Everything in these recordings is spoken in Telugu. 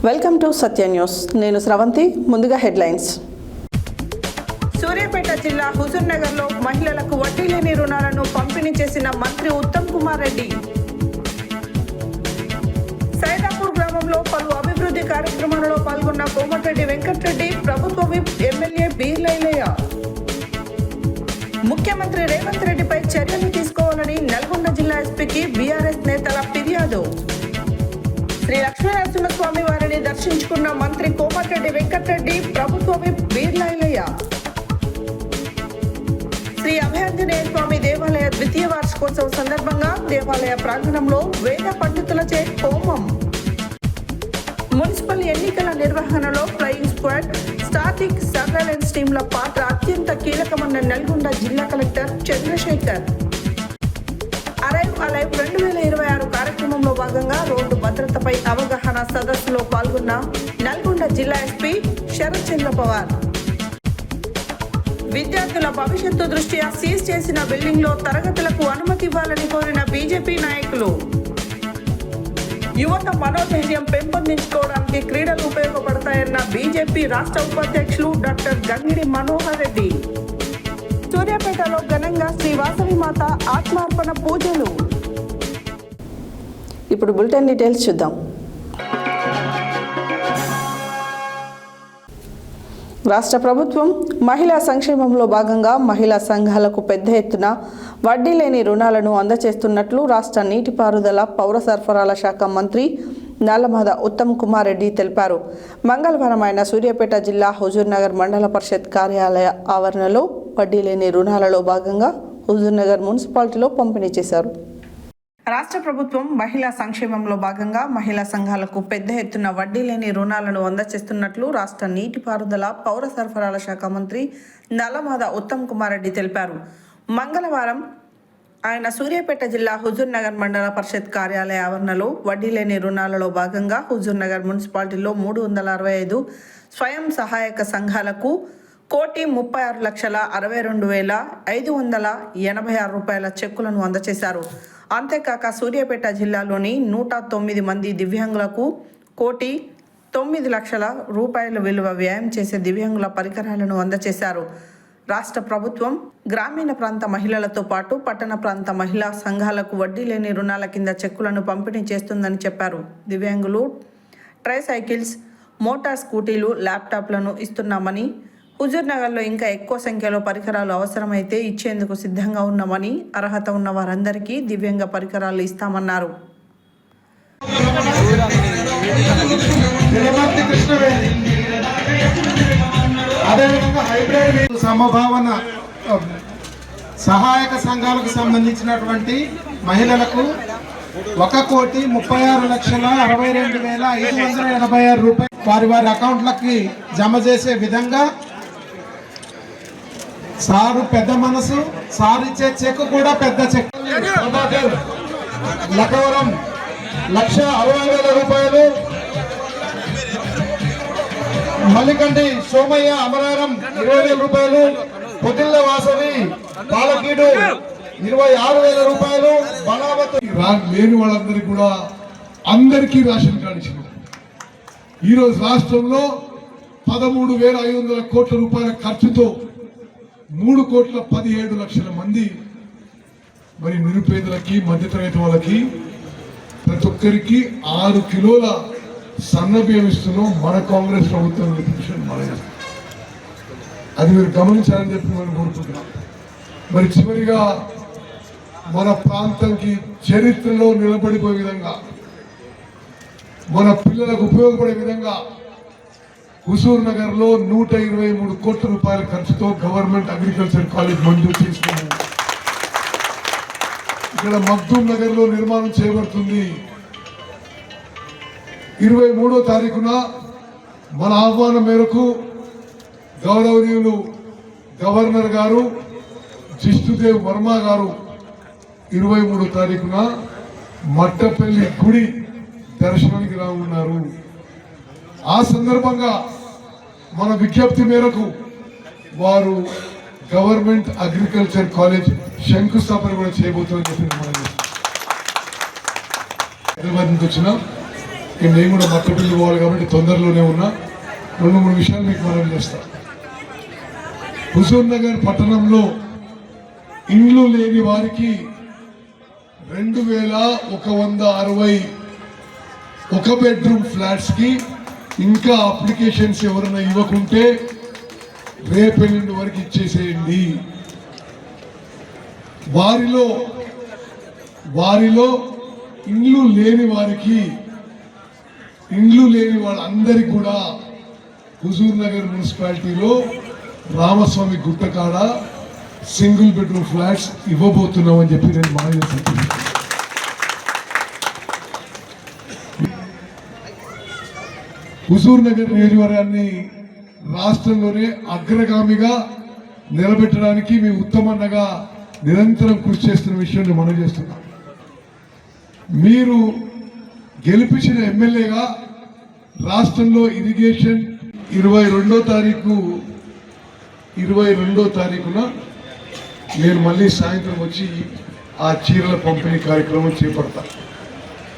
Welcome to Satya news. నేను స్రవంతి. ముందుగా హెడ్లైన్స్. సూర్యాపేట జిల్లా హుజూర్నగర్లో మహిళలకు వడ్డీ లేని రుణాలను పంపిణీ చేసిన మంత్రి ఉత్తమ్ కుమార్ రెడ్డి. సైదాపూర్ గ్రామంలో పలు అభివృద్ధి కార్యక్రమాలలో పాల్గొన్న కోమటిరెడ్డి వెంకటరెడ్డి, ప్రభుత్వ విప్ ఎమ్మెల్యే బీర్లైలయ్య. ముఖ్యమంత్రి రేవంత్ రెడ్డిపై చర్యలు తీసుకోవాలని నల్గొండ జిల్లా ఎస్పీకి బీఆర్ఎస్ నేతల ఫిర్యాదు. శ్రీ లక్ష్మీనరసింహస్వామి వారిని దర్శించుకున్న మంత్రి కోమటిరెడ్డి వెంకటరెడ్డి, ప్రభుత్వ విప్ బీర్లైలయ్య. శ్రీ అభయాంజనేయ స్వామి దేవాలయ ద్వితీయ వార్షికోత్సవం సందర్భంగా దేవాలయ ప్రాంగణంలో వేద పండితులచే హోమం. మున్సిపల్ ఎన్నికల నిర్వహణలో ఫ్లయింగ్ స్క్వాడ్, స్టాటిక్ సర్వేలెన్స్ టీంల పాత్ర అత్యంత కీలకమన్న నల్గొండ జిల్లా కలెక్టర్ చంద్రశేఖర్. అరైవ్ అలైవ్ 2026 కార్యక్రమంలో భాగంగా రోడ్డు భద్రతపై అవగాహన సదస్సులో పాల్గొన్న నల్గొండ జిల్లా ఎస్పీ శరత్ చంద్ర పవార్. విద్యార్థుల భవిష్యత్తు దృష్ట్యా సీజ్ చేసిన బిల్డింగ్ లో తరగతులకు అనుమతి ఇవ్వాలని కోరిన బీజేపీ నాయకులు. యువత మనోధైర్యం పెంపొందించుకోవడానికి క్రీడలు ఉపయోగపడతాయన్న బీజేపీ రాష్ట్ర ఉపాధ్యక్షులు డాక్టర్ గంగిడి మనోహర్ రెడ్డి. సూర్యాపేటలో ఘనంగా శ్రీ వాసవి మాత ఆత్మార్పణ పూజలు. ఇప్పుడు బులెటిన్ డీటెయిల్స్ చూద్దాం. రాష్ట్ర ప్రభుత్వం మహిళా సంక్షేమంలో భాగంగా మహిళా సంఘాలకు పెద్ద ఎత్తున వడ్డీ లేని రుణాలను అందజేస్తున్నట్లు రాష్ట్ర నీటిపారుదల పౌర సరఫరాల శాఖ మంత్రి నల్లమద ఉత్తమ్ కుమార్ రెడ్డి తెలిపారు. మంగళవారం ఆయన సూర్యాపేట జిల్లా హుజూర్నగర్ మండల పరిషత్ కార్యాలయ ఆవరణలో వడ్డీ లేని రుణాలలో భాగంగా హుజూర్నగర్ మున్సిపాలిటీలో పంపిణీ చేశారు. రాష్ట్ర ప్రభుత్వం మహిళా సంక్షేమంలో భాగంగా మహిళా సంఘాలకు పెద్ద ఎత్తున వడ్డీ లేని రుణాలను అందజేస్తున్నట్లు రాష్ట్ర నీటిపారుదల పౌర సరఫరాల శాఖ మంత్రి నల్లమద ఉత్తమ్ కుమార్ రెడ్డి తెలిపారు. మంగళవారం ఆయన సూర్యాపేట జిల్లా హుజూర్నగర్ మండల పరిషత్ కార్యాలయ ఆవరణలో వడ్డీ లేని రుణాలలో భాగంగా హుజూర్నగర్ మున్సిపాలిటీలో 365 స్వయం సహాయక సంఘాలకు 1,66,62,586 రూపాయల చెక్కులను అందజేశారు. అంతేకాక సూర్యాపేట జిల్లాలోని 109 మంది దివ్యాంగులకు 1,09,00,000 రూపాయల విలువ వ్యయం చేసే దివ్యాంగుల పరికరాలను అందజేశారు. రాష్ట్ర ప్రభుత్వం గ్రామీణ ప్రాంత మహిళలతో పాటు పట్టణ ప్రాంత మహిళా సంఘాలకు వడ్డీ లేని రుణాల కింద చెక్కులను పంపిణీ చేస్తుందని చెప్పారు. దివ్యాంగులు ట్రైసైకిల్స్, మోటార్ స్కూటీలు, ల్యాప్టాప్లను ఇస్తున్నామని, హుజూర్నగర్లో ఇంకా ఎక్కువ సంఖ్యలో పరికరాలు అవసరమైతే ఇచ్చేందుకు సిద్ధంగా ఉన్నామని, అర్హత ఉన్న వారందరికీ దివ్యాంగ పరికరాలు ఇస్తామన్నారు. అదేవిధంగా హైబ్రిడ్ సమభావన సహాయక సంఘాలకు సంబంధించినటువంటి మహిళలకు 1,36,62,586 రూపాయలు వారి అకౌంట్లకి జమ చేసే విధంగా సారు పెద్ద మనసు, సార్ ఇచ్చే చెక్ కూడా పెద్ద చెక్. లక్కవరం 1,60,000 రూపాయలు, మల్లికంటి సోమయ్య అమరారం 20,000 రూపాయలు, పొదిల్ల వాసవి పాలకీడు 26,000 రూపాయలు, బలావత్ లేని వాళ్ళందరికీ కూడా అందరికీ రేషన్ కార్డు ఇచ్చింది. ఈరోజు రాష్ట్రంలో 13,500 కోట్ల రూపాయల ఖర్చుతో 3,17,00,000 మంది మరి నిరుపేదలకి, మధ్యతరగతి వాళ్ళకి ప్రతి ఒక్కరికి 6 కిలోల సన్న బియ్యం ఇస్తున్నాం. మన కాంగ్రెస్ ప్రభుత్వం అది మీరు గమనించాలని చెప్పి మనం కోరుకుంటున్నాం. మరి చివరిగా మన ప్రాంతంకి చరిత్రలో నిలబడిపోయే విధంగా, మన పిల్లలకు ఉపయోగపడే విధంగా హుజూర్ నగర్లో 123 కోట్ల రూపాయల ఖర్చుతో గవర్నమెంట్ అగ్రికల్చర్ కాలేజ్ మంజూరు చేసుకున్నాం. ఇక్కడ మగ్దూమ్ నగర్లో నిర్మాణం చేయబడుతుంది. 23వ తారీఖున మన ఆహ్వానం మేరకు గౌరవనీయులు గవర్నర్ గారు జిష్ణుదేవ్ వర్మ గారు 23వ తారీఖున మట్టపల్లి గుడి దర్శనానికి రానున్నారు. ఆ సందర్భంగా మన విజ్ఞప్తి మేరకు వారు గవర్నమెంట్ అగ్రికల్చర్ కాలేజ్ శంకుస్థాపన కూడా చేయబోతుందని చెప్పి హైదరాబాద్ నుంచి వచ్చిన నేను కూడా మట్టపల్లి పోవాలి కాబట్టి తొందరలోనే ఉన్నా. 2-3 విషయాలు మీకు మనం చేస్తా. హుజూర్ నగర్ పట్టణంలో ఇండ్లు లేని వారికి 2160 ఒక బెడ్రూమ్ ఫ్లాట్స్ కి ఇంకా అప్లికేషన్స్ ఎవరైనా ఇవ్వకుంటే రేపెల్లుండి వరకు ఇచ్చేసేయండి. వారిలో ఇండ్లు లేని వాళ్ళందరికీ కూడా హుజూర్ నగర్ మున్సిపాలిటీలో రామస్వామి గుట్టకాడ సింగిల్ బెడ్రూమ్ ఫ్లాట్స్ ఇవ్వబోతున్నామని చెప్పి నేను మనవి చేస్తున్నాను. హుజూర్ నగర్ నియోజకవర్గాన్ని రాష్ట్రంలోనే అగ్రగామిగా నిలబెట్టడానికి మీ ఉత్తమన్నగా నిరంతరం కృషి చేస్తున్న విషయాన్ని మనం చేస్తున్నాం. మీరు గెలిపించిన ఎమ్మెల్యేగా రాష్ట్రంలో ఇరిగేషన్ 22వ తారీఖున నేను మళ్ళీ సాయంత్రం వచ్చి ఆ చీరల పంపిణీ కార్యక్రమం చేపడతా.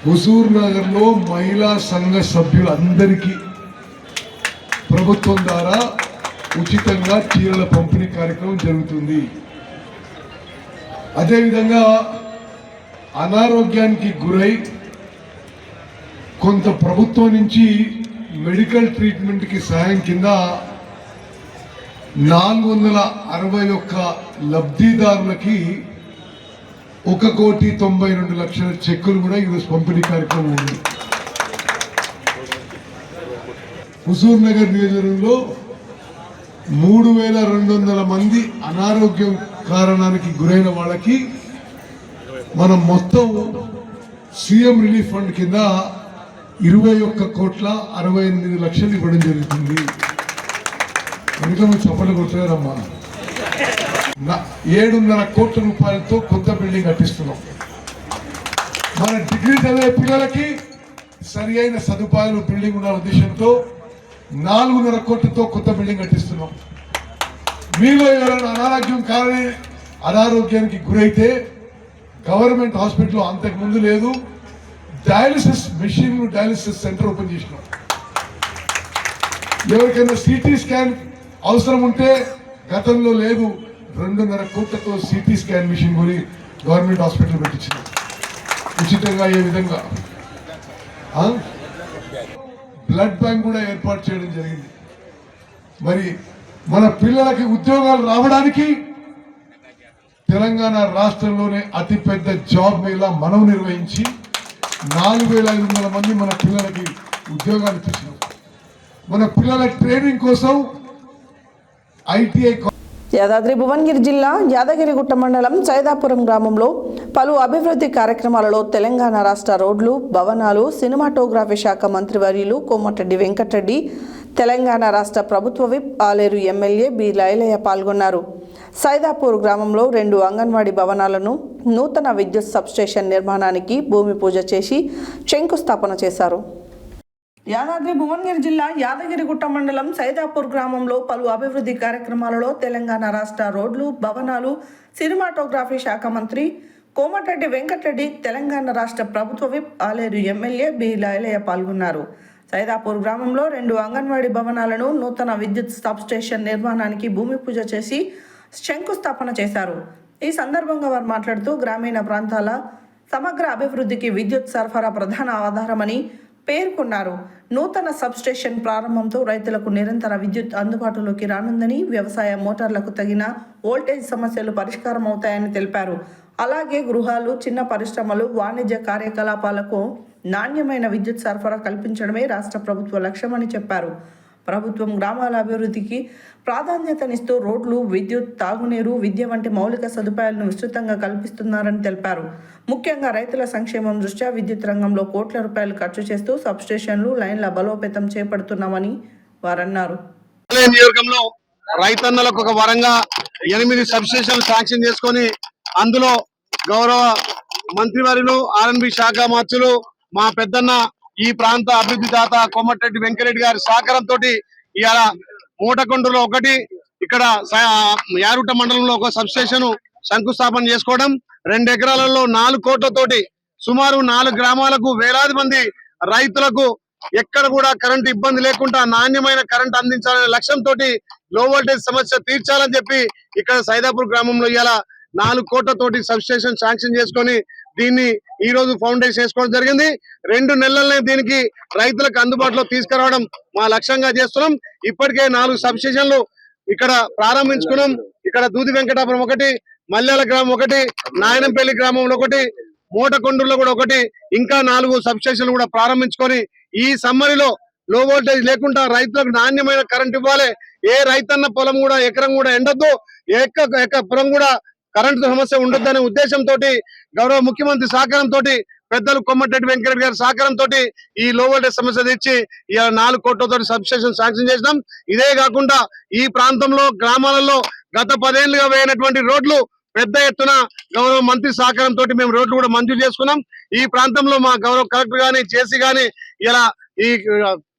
హుజూర్ నగర్లో మహిళా సంఘ సభ్యులందరికీ ప్రభుత్వం ద్వారా ఉచితంగా చీరల పంపిణీ కార్యక్రమం జరుగుతుంది. అదేవిధంగా అనారోగ్యానికి గురై కొంత ప్రభుత్వం నుంచి మెడికల్ ట్రీట్మెంట్కి సాయం కింద 461 లబ్ధిదారులకి 1,92,00,000 చెక్కులు కూడా ఈరోజు పంపిణీ కార్యక్రమం ఉంది. హుజూర్ నగర్ నియోజకవర్గంలో 3,200 మంది అనారోగ్యం కారణానికి గురైన వాళ్ళకి మనం మొత్తం సీఎం రిలీఫ్ ఫండ్ కింద 21,68,00,000 ఇవ్వడం జరుగుతుంది. అందుకే మీరు చప్పట్లు కొడతారమ్మా. 7.5 కోట్ల రూపాయలతో కొత్త బిల్డింగ్ కట్టిస్తున్నాం. మన డిగ్రీ చదివే పిల్లలకి సరి అయిన సదుపాయాలు బిల్డింగ్ ఉన్న ఉద్దేశంతో 4.5 కోట్లతో కొత్త బిల్డింగ్ కట్టిస్తున్నాం. మీలో ఎవరైనా అనారోగ్యానికి గురైతే గవర్నమెంట్ హాస్పిటల్ అంతకు ముందు లేదు, dialysis machine dialysis centre open చేసినాం. ఎవరికైనా సిటీ స్కాన్ అవసరం ఉంటే గతంలో లేదు, 2.5 కోట్లతో సిటీ స్కాన్ మిషన్ కొని గవర్నమెంట్ హాస్పిటల్ పెట్టించిన ఉచితంగా. ఏ విధంగా బ్లడ్ బ్యాంక్ కూడా ఏర్పాటు చేయడం జరిగింది. మరి మన పిల్లలకి ఉద్యోగాలు రావడానికి తెలంగాణ రాష్ట్రంలోనే అతిపెద్ద జాబ్ మేళా మనం నిర్వహించి 4,500 మంది మన పిల్లలకి ఉద్యోగాలు ఇచ్చినాం. మన పిల్లల ట్రైనింగ్ కోసం ఐటీఐ. యాదాద్రి భువనగిరి జిల్లా యాదగిరిగుట్ట మండలం సైదాపురం గ్రామంలో పలు అభివృద్ధి కార్యక్రమాలలో తెలంగాణ రాష్ట్ర రోడ్లు, భవనాలు, సినిమాటోగ్రఫీ శాఖ మంత్రివర్యులు కోమటిరెడ్డి వెంకటరెడ్డి, తెలంగాణ రాష్ట్ర ప్రభుత్వ whip Alair MLA B Lailaiah పాల్గొన్నారు. సైదాపూర్ గ్రామంలో 2 అంగన్వాడీ భవనాలను, నూతన విద్యుత్ సబ్స్టేషన్ నిర్మాణానికి భూమి పూజ చేసి శంకుస్థాపన చేశారు. యాదాద్రి భువనగిరి జిల్లా యాదగిరిగుట్ట మండలం సైదాపూర్ గ్రామంలో పలు అభివృద్ధి కార్యక్రమాలలో తెలంగాణ రాష్ట్ర రోడ్లు, భవనాలు, సినిమాటోగ్రఫీ శాఖ మంత్రి కోమటిరెడ్డి వెంకటరెడ్డి, తెలంగాణ రాష్ట్ర ప్రభుత్వ whip Alair MLA B Lailaiah పాల్గొన్నారు. సైదాపూర్ గ్రామంలో 2 అంగన్వాడీ భవనాలను, నూతన విద్యుత్ సబ్స్టేషన్ నిర్మాణానికి భూమి పూజ చేసి శంకుస్థాపన చేశారు. ఈ సందర్భంగా వారు మాట్లాడుతూ గ్రామీణ ప్రాంతాల సమగ్ర అభివృద్ధికి విద్యుత్ సరఫరా ప్రధాన ఆధారమని పేర్కొన్నారు. నూతన సబ్స్టేషన్ ప్రారంభంతో రైతులకు నిరంతర విద్యుత్ అందుబాటులోకి రానుందని, వ్యవసాయ మోటార్లకు తగిన వోల్టేజ్ సమస్యలు పరిష్కారం అవుతాయని తెలిపారు. అలాగే గృహాలు, చిన్న పరిశ్రమలు, వాణిజ్య కార్యకలాపాలకు నాణ్యమైన విద్యుత్ సరఫరా కల్పించడమే రాష్ట్ర ప్రభుత్వ లక్ష్యమని చెప్పారు. ప్రభుత్వం గ్రామాల అభివృద్ధికి ప్రాధాన్యతనిస్తూ రోడ్లు, విద్యుత్, తాగునీరు, విద్య వంటి మౌలిక సదుపాయాలను విస్తృతంగా కల్పిస్తున్నారని తెలిపారు. ముఖ్యంగా రైతుల సంక్షేమం దృష్ట్యా విద్యుత్ రంగంలో కోట్ల రూపాయలు ఖర్చు చేస్తూ సబ్స్టేషన్లు, లైన్ల బలోపేతం చేపడుతున్నామని వారన్నారు. నియోజకవర్గంలో రైతన్నలకు ఒక వరంగా 8 సబ్స్టేషన్లు శాంక్షన్ చేసుకొని అందులో గౌరవ మంత్రివర్యులు, ఆర్ఎన్బి శాఖ మంత్రులు, మా పెద్దన్న ఈ ప్రాంత అభివృద్ధి దాత కోమటిరెడ్డి వెంకరెడ్డి గారి సహకారంతో ఇవాళ మూటకొండలో ఒకటి, ఇక్కడ యారుట మండలంలో ఒక సబ్స్టేషన్ శంకుస్థాపన చేసుకోవడం, 2 ఎకరాలలో 4 కోట్లతోటి సుమారు 4 గ్రామాలకు వేలాది మంది రైతులకు ఎక్కడ కూడా కరెంట్ ఇబ్బంది లేకుండా నాణ్యమైన కరెంట్ అందించాలనే లక్ష్యంతో లో వోల్టేజ్ సమస్య తీర్చాలని చెప్పి ఇక్కడ సైదాపూర్ గ్రామంలో ఇవాళ 4 కోట్లతోటి సబ్ స్టేషన్ శాంక్షన్ చేసుకొని దీన్ని ఈ రోజు ఫౌండేషన్ వేసుకోవడం జరిగింది. 2 నెలలనే దీనికి రైతులకు అందుబాటులో తీసుకురావడం మా లక్ష్యంగా చేస్తున్నాం. ఇప్పటికే 4 సబ్ స్టేషన్లు ఇక్కడ ప్రారంభించుకున్నాం. ఇక్కడ దూది వెంకటాపురం ఒకటి, మల్యాల గ్రామం ఒకటి, నాయనంపల్లి గ్రామంలో ఒకటి, మోటకొండూరులో కూడా ఒకటి, ఇంకా 4 సబ్ స్టేషన్లు కూడా ప్రారంభించుకొని ఈ సమ్మరిలో లో వోల్టేజ్ లేకుండా రైతులకు నాణ్యమైన కరెంట్ ఇవ్వాలి. ఏ రైతన్న పొలం కూడా ఎకరం కూడా ఎండొద్దు, పొలం కూడా కరెంటు సమస్య ఉండొద్దనే ఉద్దేశంతో గౌరవ ముఖ్యమంత్రి సహకారంతో పెద్దలు కొమ్మటిరెడ్డి వెంకరెడ్డి గారి సహకారంతో ఈ లో వోల్టేజ్ సమస్య తెచ్చి ఇలా 4 కోట్లతో సబ్ స్టేషన్ శాంక్షన్ చేసినాం. ఇదే కాకుండా ఈ ప్రాంతంలో గ్రామాలలో గత 10 ఏళ్లుగా వేయనటువంటి రోడ్లు పెద్ద ఎత్తున గౌరవ మంత్రి సహకారంతో మేము రోడ్లు కూడా మంజూరు చేసుకున్నాం. ఈ ప్రాంతంలో మా గౌరవ కలెక్టర్ గాని, జేసీ గాని ఇలా ఈ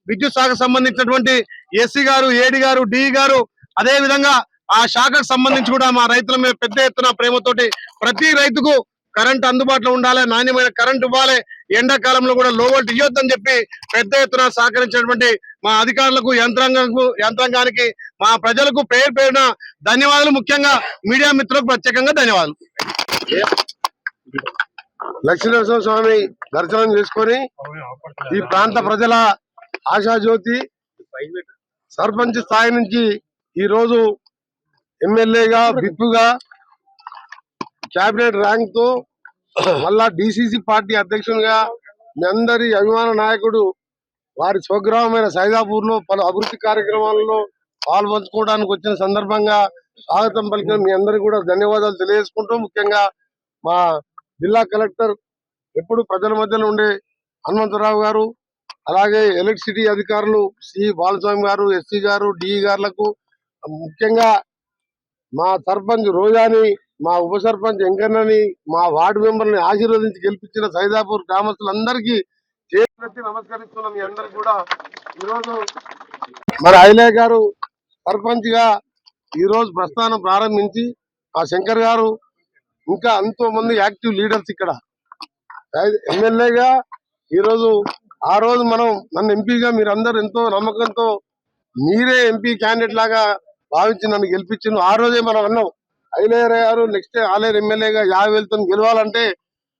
విద్యుత్ శాఖకు సంబంధించినటువంటి ఎస్సీ గారు, ఏడి గారు, డిఈ గారు, అదే విధంగా ఆ శాఖకు సంబంధించి కూడా మా రైతుల మీద పెద్ద ఎత్తున ప్రేమతోటి ప్రతి రైతుకు కరెంట్ అందుబాటులో ఉండాలి, నాణ్యమైన కరెంట్ ఇవ్వాలి, ఎండాకాలంలో కూడా లో వోల్ట్ ఇవ్వద్దని చెప్పి పెద్ద ఎత్తున సహకరించినటువంటి మా అధికారులకు, యంత్రాంగానికి, మా ప్రజలకు పేరు పేరున ధన్యవాదాలు. ముఖ్యంగా మీడియా మిత్రులకు ప్రత్యేకంగా ధన్యవాదాలు. లక్ష్మీనరసింహ స్వామి దర్శనం చేసుకొని ఈ ప్రాంత ప్రజల ఆశాజ్యోతి సర్పంచ్ స్థాయి నుంచి ఈ రోజు ఎమ్మెల్యేగా, విప్పుగా, క్యాబినెట్ ర్యాంక్ తో మళ్ళా డిసిసి పార్టీ అధ్యక్షునిగా మీ అందరి అభిమాన నాయకుడు వారి స్వగ్రామమైన సైదాపూర్ లో పలు అభివృద్ధి కార్యక్రమాలలో పాల్పంచుకోవడానికి వచ్చిన సందర్భంగా స్వాగతం పలికిన మీ అందరికీ కూడా ధన్యవాదాలు తెలియజేసుకుంటూ, ముఖ్యంగా మా జిల్లా కలెక్టర్ ఎప్పుడు ప్రజల మధ్యలో ఉండే హనుమంతరావు గారు, అలాగే ఎలక్ట్రిసిటీ అధికారులు సి బాలస్వామి గారు, ఎస్సీ గారు, డిఈ గారులకు, ముఖ్యంగా మా సర్పంచ్ రోజాని, మా ఉప సర్పంచ్ వెంకన్నని, మా వార్డు మెంబర్ని ఆశీర్వదించి గెలిపించిన సైదాపూర్ గ్రామస్తులందరికీ చేతులెత్తి నమస్కరిస్తున్నాం. మీ అందరికి కూడా ఈరోజు మన ఐలయ్య గారు సర్పంచ్ గా ఈ రోజు ప్రస్థానం ప్రారంభించి, ఆ శంకర్ గారు, ఇంకా ఎంతో మంది యాక్టివ్ లీడర్స్ ఇక్కడ ఎమ్మెల్యేగా ఈరోజు, ఆ రోజు మనం నన్ను ఎంపీగా మీరందరూ ఎంతో నమ్మకంతో మీరే ఎంపీ క్యాండిడేట్ లాగా భావించి నన్ను గెలిపించింది. ఆ రోజే మనం అన్నాం ఐలయ్య గారు నెక్స్ట్ ఆలేరు ఎమ్మెల్యేగా 50,000తో గెలవాలంటే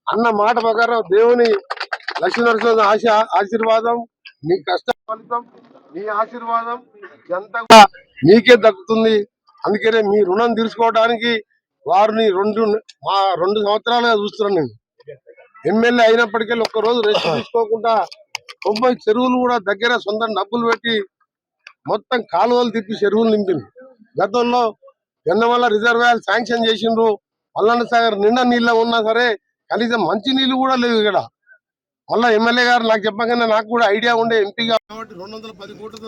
అన్న మాట ప్రకారం దేవుని లక్ష్మీనరసింహ ఆశీర్వాదం, మీ కష్ట ఫలితం, మీ ఆశీర్వాదం ఎంత మీకే దక్కుతుంది. అందుకనే మీ రుణం తీర్చుకోవడానికి వారిని 2 సంవత్సరాలుగా చూస్తున్నాను. నేను ఎమ్మెల్యే అయినప్పటికీ ఒక్కరోజు రెస్ట్ తీసుకోకుండా 90 చెరువులు కూడా దగ్గర సొంత డబ్బులు పెట్టి మొత్తం కాలువలు తిప్పి చెరువులు నింపింది. గతంలో గన్నమల్ల రిజర్వాయర్ శాంక్షన్ చేసిండ్రు, మల్లన్న సాగర్ నిండా నీళ్ళ ఉన్నా సరే కనీసం మంచి నీళ్లు కూడా లేవు ఇక్కడ. మళ్ళా ఎమ్మెల్యే గారు నాకు చెప్పగానే నాకు కూడా ఐడియా ఉండే ఎంపీగా కాబట్టి 210 కోట్లతో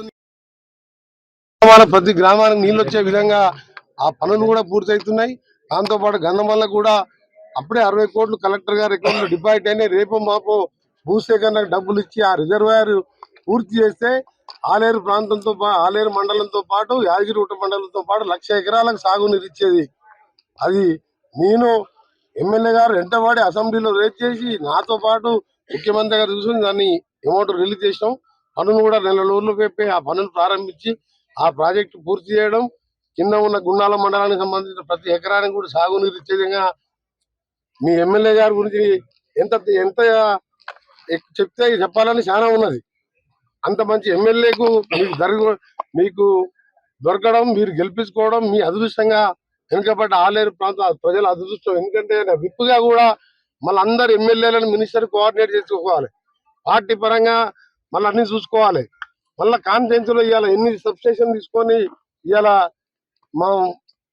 ప్రతి గ్రామానికి నీళ్ళు వచ్చే విధంగా ఆ పనులు కూడా పూర్తవుతున్నాయి. దాంతో పాటు గన్నమల్ల కూడా అప్పుడే 60 కోట్లు కలెక్టర్ గారి అకౌంట్ లో డిపాజిట్ అయినాయి. రేపు మాపు భూసేకరణకు డబ్బులు ఇచ్చి ఆ రిజర్వాయర్ పూర్తి చేస్తే ఆలేరు ప్రాంతంతో ఆలేరు మండలంతో పాటు యాదగిరిగుట్ట మండలంతో పాటు 1,00,000 ఎకరాలకు సాగునీరు ఇచ్చేది. అది నేను ఎమ్మెల్యే గారు వెంటబడి అసెంబ్లీలో రేట్ చేసి నాతో పాటు ముఖ్యమంత్రి గారు చూసుకుని దాన్ని అమౌంట్ రిలీజ్ చేసినాం. పనులు కూడా 2 నెలల ఊర్లో పెట్టి ఆ పనులు ప్రారంభించి ఆ ప్రాజెక్టు పూర్తి చేయడం, కింద ఉన్న గుండాల మండలానికి సంబంధించిన ప్రతి ఎకరానికి కూడా సాగునీరు ఇచ్చే విధంగా మీ ఎమ్మెల్యే గారి గురించి ఎంత చెప్తే చెప్పాలని చాలా ఉన్నది. అంత మంచి ఎమ్మెల్యేకు మీకు దొరకడం, మీరు గెలిపించుకోవడం మీ అదృష్టంగా వెనుకబడ్డ ఆలేరు ప్రాంత ప్రజల అదృష్టం. ఎందుకంటే విప్పుగా కూడా మళ్ళీ అందరు ఎమ్మెల్యేలను మినిస్టర్ కోఆర్డినేట్ చేసుకోవాలి, పార్టీ పరంగా మళ్ళీ అన్ని చూసుకోవాలి. మళ్ళీ కాన్ఫరెన్స్ లో ఇవాళ ఎన్ని సబ్ స్టేషన్ తీసుకొని ఇవాళ మనం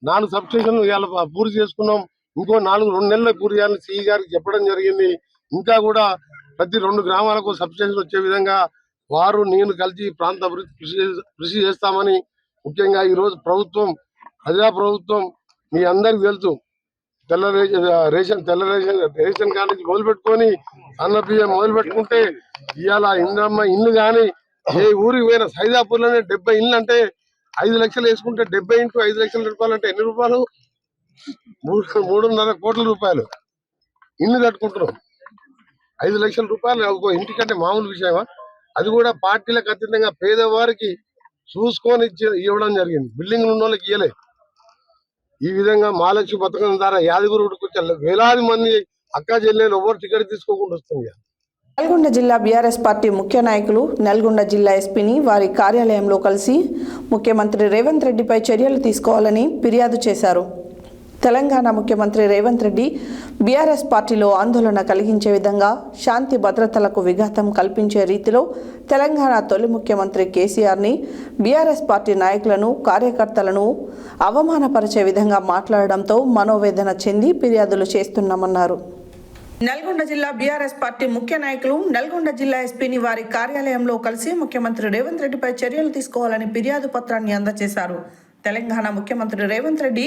4 సబ్ స్టేషన్లు ఇవాళ పూర్తి చేసుకున్నాం. ఇంకో 2 నెలల్లో పూర్తి చేయాలని సిఈ గారికి చెప్పడం జరిగింది. ఇంకా కూడా ప్రతి 2 గ్రామాలకు సబ్ స్టేషన్ వచ్చే విధంగా వారు నేను కలిసి ప్రాంత అభివృద్ధి కృషి చేస్తామని, ముఖ్యంగా ఈ రోజు ప్రభుత్వం ప్రజా ప్రభుత్వం మీ అందరికి తెలుసు. తెల్ల రేషన్ కార్డు నుంచి మొదలు పెట్టుకొని అన్న బియ్యం మొదలు పెట్టుకుంటే ఇవాళ ఇంద్రమ్మ ఇల్లు కానీ ఏ ఊరికి పోయిన సైదాపూర్ లోనే 70 ఇల్లు అంటే 5 లక్షలు వేసుకుంటే 70 ఇంటూ 5 లక్షల రూపాయలు అంటే ఎన్ని రూపాయలు? 3.5 కోట్ల రూపాయలు ఇల్లు కట్టుకుంటున్నాం. 5 లక్షల రూపాయలు ఒక ఇంటికంటే మామూలు విషయమా? అది కూడా పార్టీలకు అతీతంగా పేదవారికి చూసుకొని ఇవ్వడం జరిగింది. బిల్డింగ్లు ఉన్న వాళ్ళకి ఇవ్వలే. ఈ విధంగా మహాలక్ష్మి పథకం ద్వారా యాదగిరిగుట్టకు వేలాది మంది అక్క చెల్లెలు ఎవరు టికెట్ తీసుకోకుండా వస్తుంది. నల్గొండ జిల్లా బీఆర్ఎస్ పార్టీ ముఖ్య నాయకులు నల్గొండ జిల్లా ఎస్పీని వారి కార్యాలయంలో కలిసి ముఖ్యమంత్రి రేవంత్ రెడ్డిపై చర్యలు తీసుకోవాలని ఫిర్యాదు చేశారు. తెలంగాణ ముఖ్యమంత్రి రేవంత్ రెడ్డి బీఆర్ఎస్ పార్టీలో ఆందోళన కలిగించే విధంగా శాంతి భద్రతలకు విఘాతం కల్పించే రీతిలో తెలంగాణ తొలి ముఖ్యమంత్రి కేసీఆర్ని బీఆర్ఎస్ పార్టీ నాయకులను కార్యకర్తలను అవమానపరిచే విధంగా మాట్లాడడంతో మనోవేదన చెంది ఫిర్యాదులు చేస్తున్నామన్నారు. నల్గొండ జిల్లా బీఆర్ఎస్ పార్టీ ముఖ్య నాయకులు నల్గొండ జిల్లా ఎస్పీని వారి కార్యాలయంలో కలిసి ముఖ్యమంత్రి రేవంత్ రెడ్డిపై చర్యలు తీసుకోవాలని ఫిర్యాదు పత్రాన్ని అందజేశారు. తెలంగాణ ముఖ్యమంత్రి రేవంత్ రెడ్డి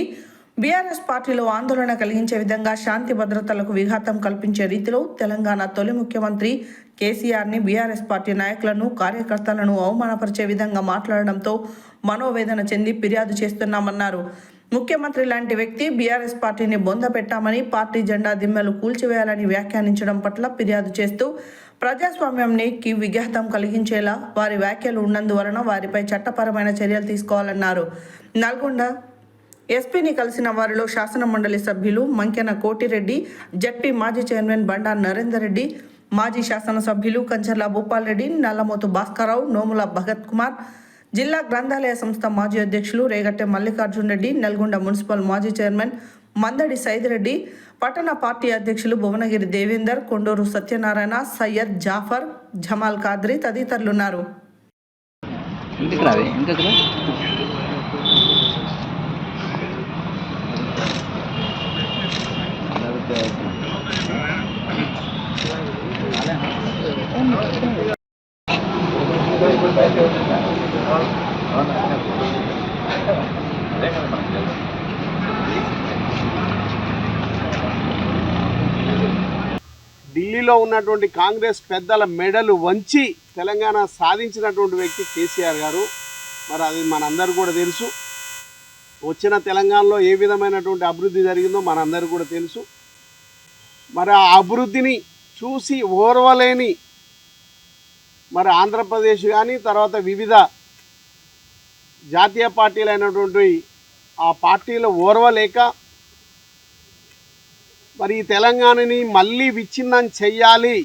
బీఆర్ఎస్ పార్టీలో ఆందోళన కలిగించే విధంగా శాంతి భద్రతలకు విఘాతం కల్పించే రీతిలో తెలంగాణ తొలి ముఖ్యమంత్రి కేసీఆర్ని బీఆర్ఎస్ పార్టీ నాయకులను కార్యకర్తలను అవమానపరిచే విధంగా మాట్లాడడంతో మనోవేదన చెంది ఫిర్యాదు చేస్తున్నామన్నారు. ముఖ్యమంత్రి లాంటి వ్యక్తి బీఆర్ఎస్ పార్టీని బొందపెట్టామని, పార్టీ జెండా దిమ్మెలు కూల్చివేయాలని వ్యాఖ్యానించడం పట్ల ఫిర్యాదు చేస్తూ ప్రజాస్వామ్యానికి విఘాతం కలిగించేలా వారి వ్యాఖ్యలు ఉన్నందువలన వారిపై చట్టపరమైన చర్యలు తీసుకోవాలన్నారు. నల్గొండ ఎస్పీని కలిసిన వారిలో శాసన మండలి సభ్యులు మంకెన కోటిరెడ్డి, జడ్పీ మాజీ చైర్మన్ బండా నరేందర్ రెడ్డి, మాజీ శాసనసభ్యులు కంచర్ల భూపాల్ రెడ్డి, నల్లమోతు భాస్కరరావు, నోముల భగత్ కుమార్, జిల్లా గ్రంథాలయ సంస్థ మాజీ అధ్యక్షులు రేగట్టె మల్లికార్జున్ రెడ్డి, నల్గొండ మున్సిపల్ మాజీ చైర్మన్ మందడి సైదిరెడ్డి, పట్టణ పార్టీ అధ్యక్షులు భువనగిరి దేవేందర్, కొండూరు సత్యనారాయణ, సయ్యద్ జాఫర్, జమాల్ ఖాద్రి తదితరులున్నారు. ఢిల్లీలో ఉన్నటువంటి కాంగ్రెస్ పెద్దల మెడలు వంచి తెలంగాణ సాధించినటువంటి వ్యక్తి కేసీఆర్ గారు. మరి అది మనందరూ కూడా తెలుసు. వచ్చిన తెలంగాణలో ఏ విధమైనటువంటి అభివృద్ధి జరిగిందో మనందరూ కూడా తెలుసు. మరి ఆ అభివృద్ధిని చూసి ఓర్వలేని మరి ఆంధ్రప్రదేశ్ కానీ తర్వాత వివిధ జాతీయ పార్టీలైనటువంటి ఆ పార్టీలు ఓర్వలేక మరి ఈ తెలంగాణని మళ్ళీ విచ్ఛిన్నం చెయ్యాలి,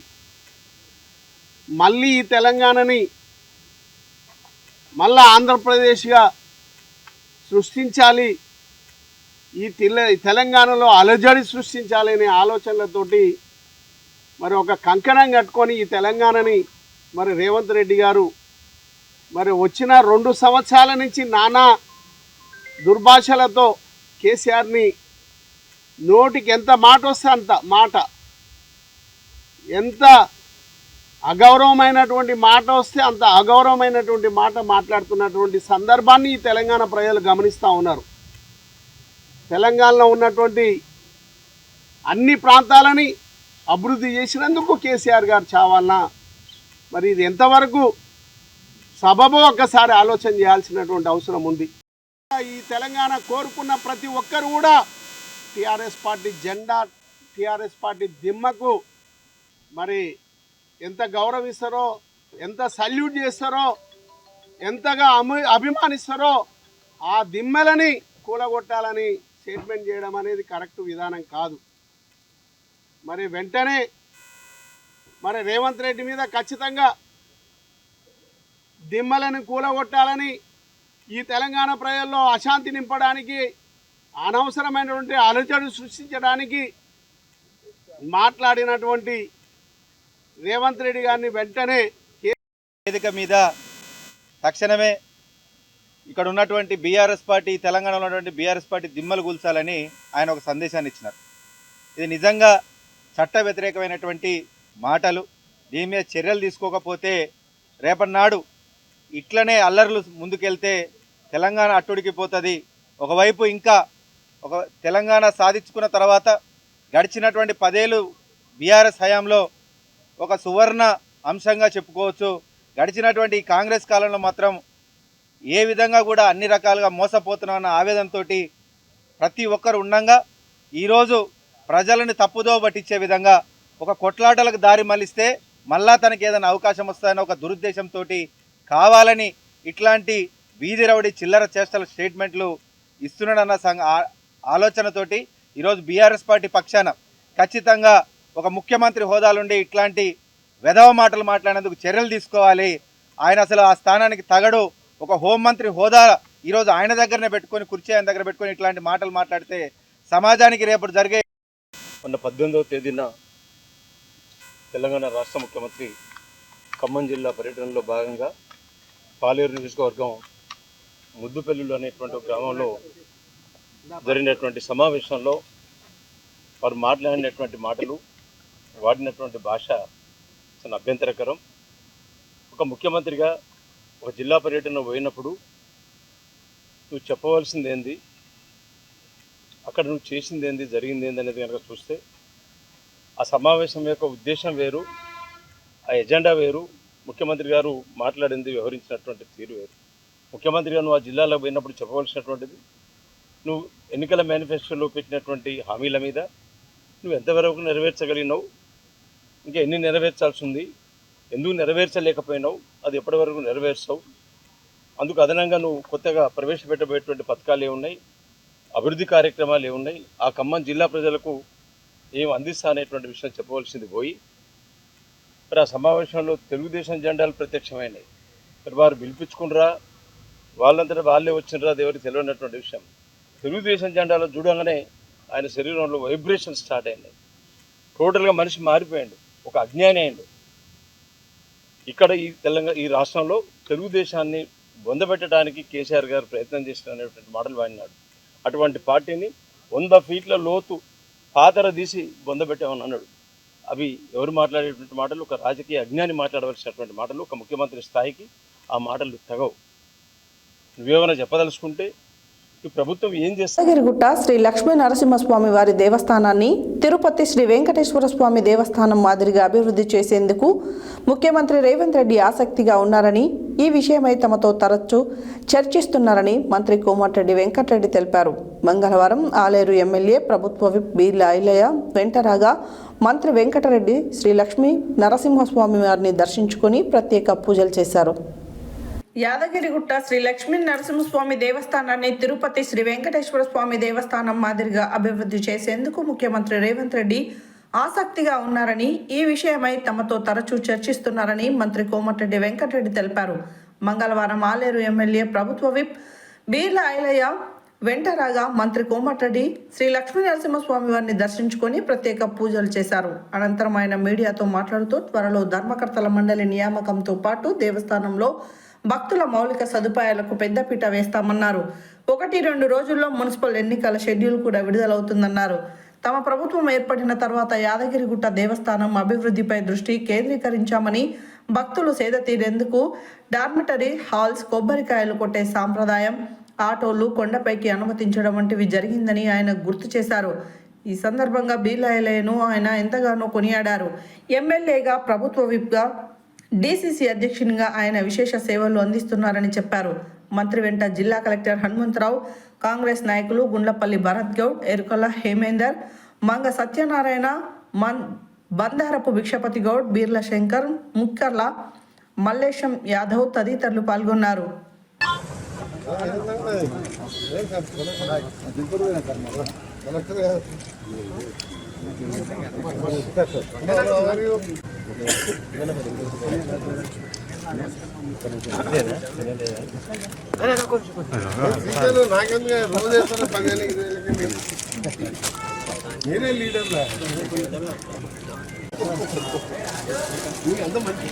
మళ్ళీ ఈ తెలంగాణని మళ్ళా ఆంధ్రప్రదేశ్గా సృష్టించాలి, ఈ తెలంగాణలో అలజడి సృష్టించాలి అనే ఆలోచనలతోటి మరి ఒక కంకణం కట్టుకొని ఈ తెలంగాణని మరి రేవంత్ రెడ్డి గారు మరి వచ్చిన 2 సంవత్సరాల నుంచి నానా దుర్భాషలతో కేసీఆర్ని నోటికి ఎంత మాట వస్తే అంత మాట, ఎంత అగౌరవమైనటువంటి మాట వస్తే అంత అగౌరవమైనటువంటి మాట మాట్లాడుతున్నటువంటి సందర్భాన్ని ఈ తెలంగాణ ప్రజలు గమనిస్తూ ఉన్నారు. తెలంగాణలో ఉన్నటువంటి అన్ని ప్రాంతాలని అభివృద్ధి చేసినందుకు కేసీఆర్ గారు చావాలన్నా మరి ఇది ఎంతవరకు సబబో ఒక్కసారి ఆలోచన చేయాల్సినటువంటి అవసరం ఉంది. ఈ తెలంగాణ కోరుకున్న ప్రతి ఒక్కరు కూడా టీఆర్ఎస్ పార్టీ జెండా, టీఆర్ఎస్ పార్టీ దిమ్మకు మరి ఎంత గౌరవిస్తారో, ఎంత సల్యూట్ చేస్తారో, ఎంతగా అభిమానిస్తారో ఆ దిమ్మెలని కూలగొట్టాలని స్టేట్మెంట్ చేయడం అనేది కరెక్ట్ విధానం కాదు. మరి వెంటనే మరి రేవంత్ రెడ్డి మీద ఖచ్చితంగా దిమ్మలను కూలగొట్టాలని, ఈ తెలంగాణ ప్రజల్లో అశాంతి నింపడానికి, అనవసరమైనటువంటి అలజడి సృష్టించడానికి మాట్లాడినటువంటి రేవంత్ రెడ్డి గారిని వెంటనే వేదిక మీద తక్షణమే ఇక్కడ ఉన్నటువంటి బీఆర్ఎస్ పార్టీ, తెలంగాణలో ఉన్నటువంటి బీఆర్ఎస్ పార్టీ దిమ్మలు కూల్చాలని ఆయన ఒక సందేశాన్ని ఇచ్చినారు. ఇది నిజంగా చట్ట వ్యతిరేకమైనటువంటి మాటలు. దీని మీద చర్యలు తీసుకోకపోతే రేపటి నాడు ఇట్లనే అల్లర్లు ముందుకెళ్తే తెలంగాణ అట్టుడికి పోతుంది. ఒకవైపు ఇంకా తెలంగాణ సాధించుకున్న తర్వాత గడిచినటువంటి 10 ఏళ్ళు బీఆర్ఎస్ హయాంలో ఒక సువర్ణ అంశంగా చెప్పుకోవచ్చు. గడిచినటువంటి కాంగ్రెస్ కాలంలో మాత్రం ఏ విధంగా కూడా అన్ని రకాలుగా మోసపోతున్నామన్న ఆవేదనతో ప్రతి ఒక్కరు ఉండగా ఈరోజు ప్రజలను తప్పుదో పట్టించే విధంగా ఒక కొట్లాటలకు దారి మళ్లిస్తే మళ్ళా తనకి ఏదైనా అవకాశం వస్తుందన్న ఒక దురుద్దేశంతో కావాలని ఇట్లాంటి వీధి రౌడీ చిల్లర చేష్టల స్టేట్మెంట్లు ఇస్తున్నాడన్న ఆలోచనతోటి ఈరోజు బీఆర్ఎస్ పార్టీ పక్షాన ఖచ్చితంగా ఒక ముఖ్యమంత్రి హోదాలుండి ఇట్లాంటి వెధవ మాటలు మాట్లాడేందుకు చర్యలు తీసుకోవాలి. ఆయన అసలు ఆ స్థానానికి తగడు. ఒక హోంమంత్రి హోదా ఈరోజు ఆయన దగ్గరనే పెట్టుకొని కుర్చీ ఆయన దగ్గర పెట్టుకొని ఇట్లాంటి మాటలు మాట్లాడితే సమాజానికి రేపు జరిగే. మొన్న 18వ తేదీన తెలంగాణ రాష్ట్ర ముఖ్యమంత్రి ఖమ్మం జిల్లా పర్యటనలో భాగంగా పాలేరు నియోజకవర్గం ముద్దుపల్లిలో అనేటువంటి గ్రామంలో జరిగినటువంటి సమావేశంలో వారు మాట్లాడినటువంటి మాటలు, వాడినటువంటి భాష చాలా అభ్యంతరకరం. ఒక ముఖ్యమంత్రిగా ఒక జిల్లా పర్యటన పోయినప్పుడు నువ్వు చెప్పవలసింది ఏంది, అక్కడ నువ్వు చేసింది ఏంది, జరిగింది ఏంది అనేది కనుక చూస్తే ఆ సమావేశం యొక్క ఉద్దేశం వేరు, ఆ ఎజెండా వేరు, ముఖ్యమంత్రి గారు మాట్లాడింది వ్యవహరించినటువంటి తీరు వేరు. ముఖ్యమంత్రిగా నువ్వు ఆ జిల్లాలో పోయినప్పుడు చెప్పవలసినటువంటిది నువ్వు ఎన్నికల మేనిఫెస్టోలో పెట్టినటువంటి హామీల మీద నువ్వు ఎంతవరకు నెరవేర్చగలిగినావు, ఇంకా ఎన్ని నెరవేర్చాల్సి ఉంది, ఎందుకు నెరవేర్చలేకపోయినావు, అది ఎప్పటి వరకు నెరవేర్చావు, అందుకు అదనంగా నువ్వు కొత్తగా ప్రవేశపెట్టబోయేటువంటి పథకాలు ఏమున్నాయి, అభివృద్ధి కార్యక్రమాలు ఏమున్నాయి, ఆ ఖమ్మం జిల్లా ప్రజలకు ఏం అందిస్తా అనేటువంటి విషయం చెప్పవలసింది పోయి మరి ఆ సమావేశంలో తెలుగుదేశం జెండాలు ప్రత్యక్షమైనాయి. మరి వారు పిలిపించుకున్నారా, వాళ్ళంతటా వాళ్ళే వచ్చినరా, అది ఎవరికి తెలియనటువంటి విషయం. తెలుగుదేశం జెండాలో చూడంగానే ఆయన శరీరంలో వైబ్రేషన్ స్టార్ట్ అయినాయి. టోటల్గా మనిషి మారిపోయాడు, ఒక అజ్ఞాని అయ్యాడు. ఇక్కడ ఈ రాష్ట్రంలో తెలుగుదేశాన్ని బొందబెట్టడానికి కేసీఆర్ గారు ప్రయత్నం చేసినటువంటి మాటలు వాడినాడు. అటువంటి పార్టీని 100 ఫీట్ల లోతు పాతర తీసి బొందబెట్టామని అన్నాడు. అవి ఎవరు మాట్లాడేటువంటి మాటలు, ఒక రాజకీయ అజ్ఞాని మాట్లాడవలసినటువంటి మాటలు. ఒక ముఖ్యమంత్రి స్థాయికి ఆ మాటలు తగవు. నువ్వేమైనా చెప్పదలుచుకుంటే ఈ ప్రభుత్వం ఏం చేస్తుంది? యాదగిరిగుట్ట శ్రీ లక్ష్మీ నరసింహస్వామి వారి దేవస్థానాన్ని తిరుపతి శ్రీ వెంకటేశ్వర స్వామి దేవస్థానం మాదిరిగా అభివృద్ధి చేసేందుకు ముఖ్యమంత్రి రేవంత్ రెడ్డి ఆసక్తిగా ఉన్నారని, ఈ విషయమై తమతో తరచూ చర్చిస్తున్నారని మంత్రి కోమటిరెడ్డి వెంకటరెడ్డి తెలిపారు. మంగళవారం ఆలేరు ఎమ్మెల్యే ప్రభుత్వ విప్ బీర్ల ఐలయ్య వెంటరాగా మంత్రి వెంకటరెడ్డి శ్రీ లక్ష్మీ నరసింహస్వామి వారిని దర్శించుకుని ప్రత్యేక పూజలు చేశారు. యాదగిరిగుట్ట శ్రీ లక్ష్మీ నరసింహస్వామి దేవస్థానాన్ని తిరుపతి శ్రీ వెంకటేశ్వర స్వామి దేవస్థానం మాదిరిగా అభివృద్ధి చేసేందుకు ముఖ్యమంత్రి రేవంత్ రెడ్డి ఆసక్తిగా ఉన్నారని, ఈ విషయమై తమతో తరచూ చర్చిస్తున్నారని మంత్రి కోమటిరెడ్డి వెంకటరెడ్డి తెలిపారు. మంగళవారం ఆలేరు ఎమ్మెల్యే ప్రభుత్వ విప్ బీర్ల ఐలయ్య వెంటరాగా మంత్రి కోమటిరెడ్డి శ్రీ లక్ష్మీ నరసింహస్వామి వారిని దర్శించుకొని ప్రత్యేక పూజలు చేశారు. అనంతరం ఆయన మీడియాతో మాట్లాడుతూ త్వరలో ధర్మకర్తల మండలి నియామకంతో పాటు దేవస్థానంలో భక్తుల మౌలిక సదుపాయాలకు పెద్దపీట వేస్తామన్నారు. 1-2 రోజుల్లో మున్సిపల్ ఎన్నికల షెడ్యూల్ కూడా విడుదలవుతుందన్నారు. తమ ప్రభుత్వం ఏర్పడిన తర్వాత యాదగిరిగుట్ట దేవస్థానం అభివృద్ధిపై దృష్టి కేంద్రీకరించామని, భక్తులు సేద తీరేందుకు డార్మిటరీ హాల్స్, కొబ్బరికాయలు కొట్టే సాంప్రదాయం, ఆటోలు కొండపైకి అనుమతించడం వంటివి జరిగిందని ఆయన గుర్తు చేశారు. ఈ సందర్భంగా బీర్లాయలను ఆయన ఎంతగానో కొనియాడారు. ఎమ్మెల్యేగా, ప్రభుత్వ విప్గా, డీసీసీ అధ్యక్షునిగా ఆయన విశేష సేవలు అందిస్తున్నారని చెప్పారు. మంత్రి వెంట జిల్లా కలెక్టర్ హనుమంతరావు, కాంగ్రెస్ నాయకులు గుండ్లపల్లి భరత్ గౌడ్, ఎరుకల హేమేందర్, మంగ సత్యనారాయణ, బందారపు భిక్షపతి గౌడ్, బీర్ల శంకర్, ముక్కర్ల మల్లేశం యాదవ్ తదితరులు పాల్గొన్నారు. నేనే లీడర్లా అంత మంచి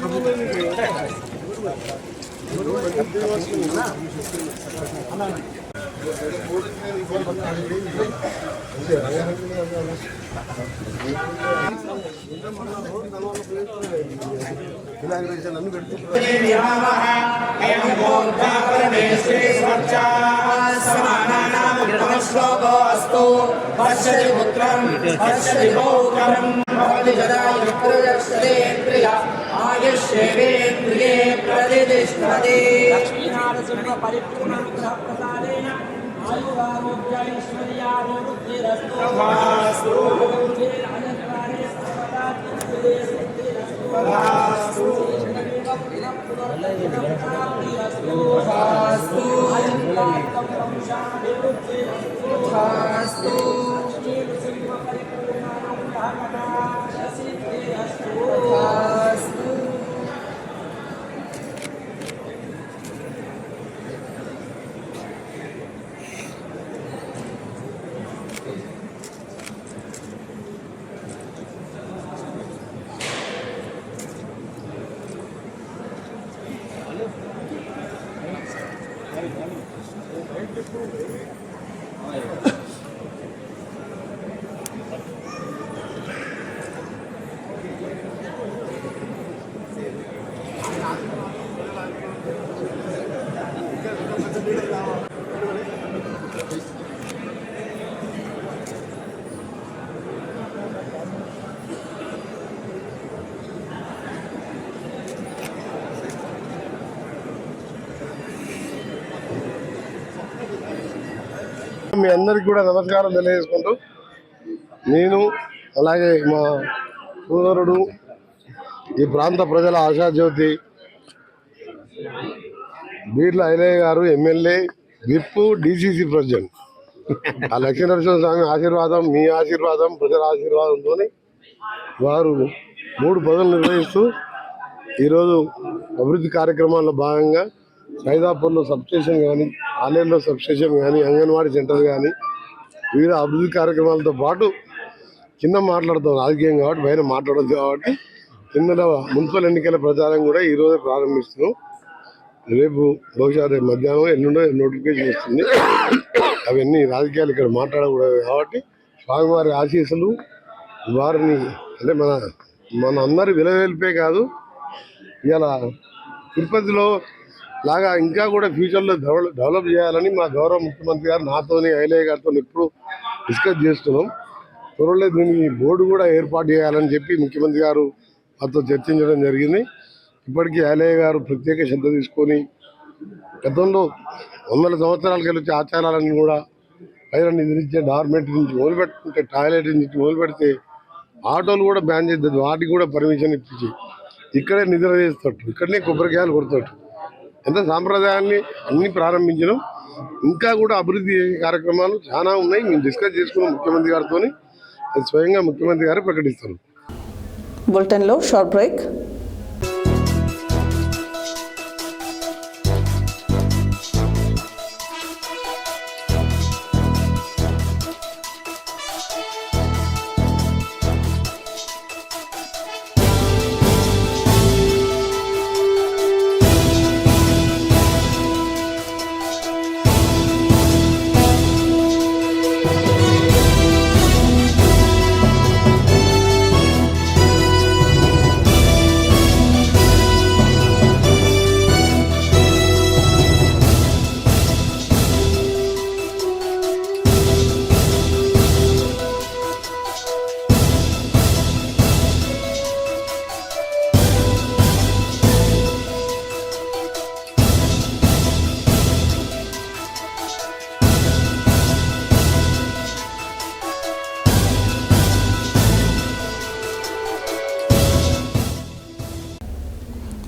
మీ అందరికి కూడా నమస్కారం తెలియజేసుకుంటూ నేను అలాగే మా సోదరుడు ఈ ప్రాంత ప్రజల ఆశాజ్యోతి బీర్ల ఐలయ్య గారు ఎమ్మెల్యే విప్ డిసిసి ప్రెసిడెంట్ ఆ లక్ష్మీనరసింహ స్వామి ఆశీర్వాదం మీ ఆశీర్వాదం ప్రజల ఆశీర్వాదంతో వారు 3 పదవులు నిర్వహిస్తూ ఈరోజు అభివృద్ధి కార్యక్రమాల్లో భాగంగా సైదాపూర్లో సబ్స్టేషన్ కానీ ఆలేరులో సబ్స్టేషన్ కానీ అంగన్వాడీ సెంటర్ కానీ వివిధ అభివృద్ధి కార్యక్రమాలతో పాటు కింద మాట్లాడుతాం రాజకీయం కాబట్టి పైన మాట్లాడదు కాబట్టి కింద మున్సిపల్ ఎన్నికల ప్రచారం కూడా ఈరోజు ప్రారంభిస్తున్నాం. రేపు బహుశా రేపు మధ్యాహ్నం ఎల్లుండో నోటిఫికేషన్ వస్తుంది. అవన్నీ రాజకీయాలు ఇక్కడ మాట్లాడకూడదు కాబట్టి స్వామివారి ఆశీస్సులు వారిని అంటే మన అందరి విలువెల్పే కాదు, ఇలా తిరుపతిలో లాగా ఇంకా కూడా ఫ్యూచర్లో డెవలప్ చేయాలని మా గౌరవ ముఖ్యమంత్రి గారు నాతోని ఐలయ్య గారితో ఎప్పుడు డిస్కస్ చేస్తున్నాం. త్వరలో దీనికి బోర్డు కూడా ఏర్పాటు చేయాలని చెప్పి ముఖ్యమంత్రి గారు మాతో చర్చించడం జరిగింది. ఇప్పటికీ ఐలయ్య గారు ప్రత్యేక శ్రద్ధ తీసుకొని గతంలో 100 సంవత్సరాల కలిసి వచ్చే ఆచారాలను కూడా పైన నిద్రించే డార్మెంటరీ నుంచి మొదలుపెట్టుకుంటే టాయిలెట్ నుంచి మొదలు పెడితే ఆటోలు కూడా బ్యాన్ చేద్దాం, వాటికి కూడా పర్మిషన్ ఇప్పించి ఇక్కడే నిద్ర చేస్తాడు, ఇక్కడనే కొబ్బరికాయలు కొడతాడు. ఎంత సాంప్రదాయాన్ని అన్ని ప్రారంభించడం. ఇంకా కూడా అభివృద్ధి కార్యక్రమాలు చాలా ఉన్నాయి. మేము డిస్కస్ చేసుకున్నాం ముఖ్యమంత్రి గారితో, అది స్వయంగా ముఖ్యమంత్రి గారు ప్రకటిస్తారు. బులెటిన్లో short break.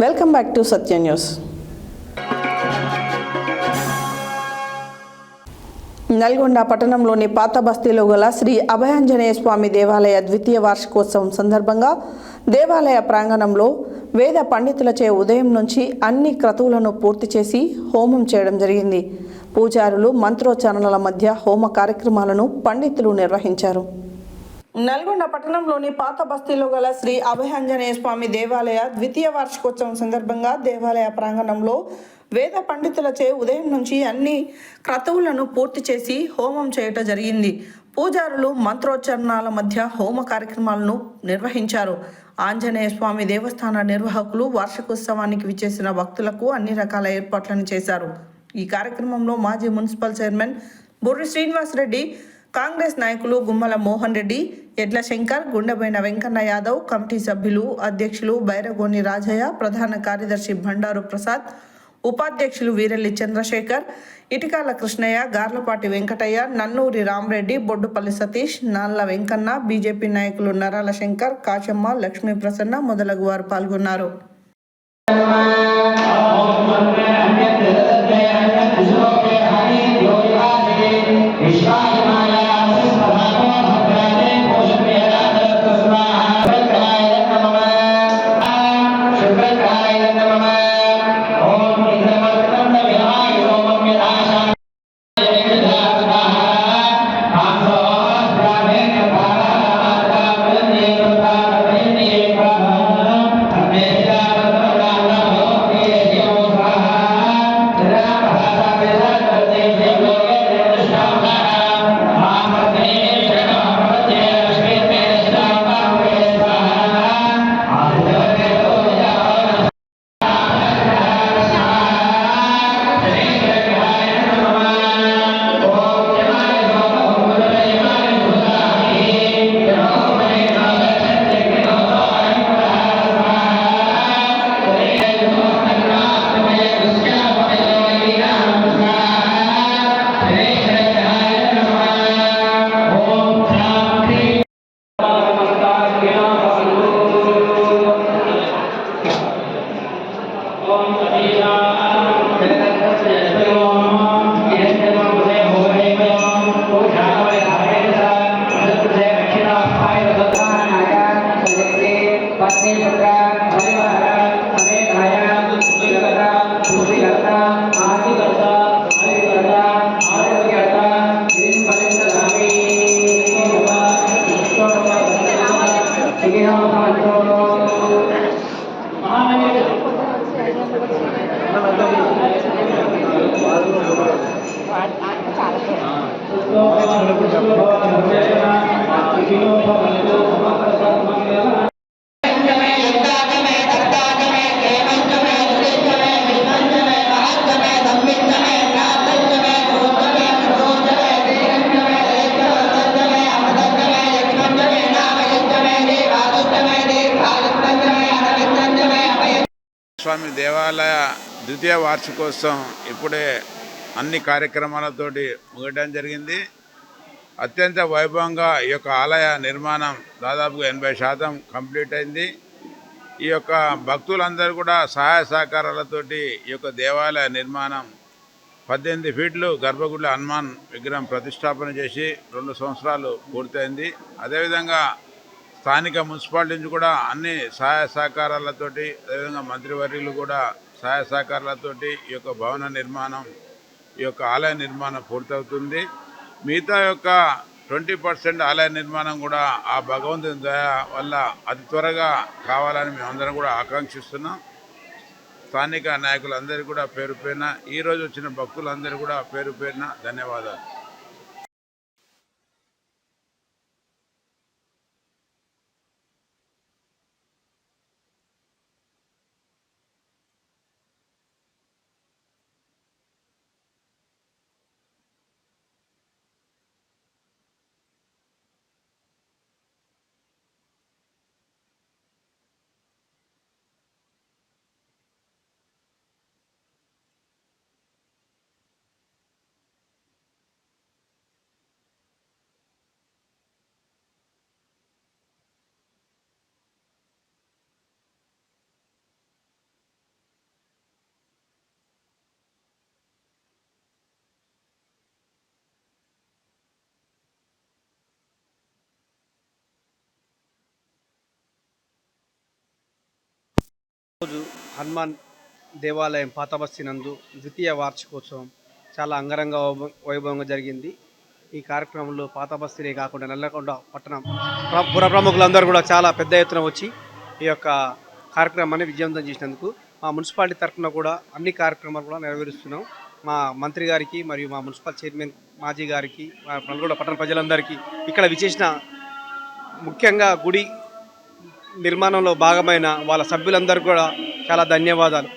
Welcome back to Satya news. Nalgonda పట్టణంలోని పాత బస్తీలో గల శ్రీ అభయాంజనేయ స్వామి దేవాలయ ద్వితీయ వార్షికోత్సవం సందర్భంగా దేవాలయ ప్రాంగణంలో వేద పండితులచే ఉదయం నుంచి అన్ని క్రతువులను పూర్తి చేసి హోమం చేయడం జరిగింది. పూజారులు మంత్రోచ్చారణల మధ్య హోమ కార్యక్రమాలను పండితులు నిర్వహించారు. నల్గొండ పట్టణంలోని పాత బస్తీలో గల శ్రీ అభయాంజనేయ స్వామి దేవాలయ ద్వితీయ వార్షికోత్సవం సందర్భంగా దేవాలయ ప్రాంగణంలో వేద పండితులచే ఉదయం నుంచి అన్ని క్రతువులను పూర్తి చేసి హోమం చేయటం జరిగింది. పూజారులు మంత్రోచ్చారణల మధ్య హోమ కార్యక్రమాలను నిర్వహించారు. ఆంజనేయ స్వామి దేవస్థాన నిర్వాహకులు వార్షికోత్సవానికి విచ్చేసిన భక్తులకు అన్ని రకాల ఏర్పాట్లను చేశారు. ఈ కార్యక్రమంలో మాజీ మున్సిపల్ చైర్మన్ బుర్రి శ్రీనివాస్ రెడ్డి, కాంగ్రెస్ నాయకులు గుమ్మల మోహన్ రెడ్డి, ఎడ్ల శంకర్, గుండెబోయిన వెంకన్న యాదవ్, కమిటీ సభ్యులు, అధ్యక్షులు బైరగోని రాజయ్య, ప్రధాన కార్యదర్శి బండారు ప్రసాద్, ఉపాధ్యక్షులు వీరెల్లి చంద్రశేఖర్, ఇటికాల కృష్ణయ్య, గార్లపాటి వెంకటయ్య, నన్నూరి రామరెడ్డి, బొడ్డుపల్లి సతీష్, నాళ్ల వెంకన్న, బీజేపీ నాయకులు నరాల శంకర్, కాచమ్మ, లక్ష్మీ ప్రసన్న మొదలగు వారు పాల్గొన్నారు. స్వామి దేవాలయ ద్వితీయ వార్షికోత్సవం ఇప్పుడే అన్ని కార్యక్రమాలతోటి ముగడం జరిగింది. అత్యంత వైభవంగా ఈ యొక్క ఆలయ నిర్మాణం దాదాపుగా 80% కంప్లీట్ అయింది. ఈ యొక్క భక్తులందరూ కూడా సహాయ సహకారాలతోటి ఈ యొక్క దేవాలయ నిర్మాణం 18 ఫీట్లు గర్భగుడిలో హనుమాన్ విగ్రహం ప్రతిష్టాపన చేసి 2 సంవత్సరాలు పూర్తయింది. అదేవిధంగా స్థానిక మున్సిపాలిటీ నుంచి కూడా అన్ని సహాయ సహకారాలతోటి, అదేవిధంగా మంత్రివర్యులు కూడా సహాయ సహకారాలతోటి ఈ యొక్క భవన నిర్మాణం, ఈ యొక్క ఆలయ నిర్మాణం పూర్తవుతుంది. మిగతా యొక్క 20% ఆలయ నిర్మాణం కూడా ఆ భగవంతుని దయ వల్ల అతి త్వరగా కావాలని మేమందరం కూడా ఆకాంక్షిస్తున్నాం. స్థానిక నాయకులందరికీ కూడా పేరు పేరున, ఈరోజు వచ్చిన భక్తులందరూ కూడా పేరు పేరున ధన్యవాదాలు. రోజు హనుమాన్ దేవాలయం పాతబస్తీ నందు ద్వితీయ వార్షికోత్సవం చాలా అంగరంగ వైభవంగా జరిగింది. ఈ కార్యక్రమంలో పాతబస్తీనే కాకుండా నల్లగొండ పట్టణం పుర ప్రముఖులందరూ కూడా చాలా పెద్ద ఎత్తున వచ్చి ఈ యొక్క కార్యక్రమాన్ని విజయవంతం చేసినందుకు మా మున్సిపాలిటీ తరఫున కూడా అన్ని కార్యక్రమాలు కూడా నెరవేరుస్తున్నాం. మా మంత్రి గారికి మరియు మా మున్సిపల్ చైర్మన్ మాజీ గారికి, మా నల్గొండ పట్టణ ప్రజలందరికీ, ఇక్కడ విచేసిన ముఖ్యంగా గుడి నిర్మాణంలో భాగమైన వాళ్ళ సభ్యులందరూ కూడా చాలా ధన్యవాదాలు.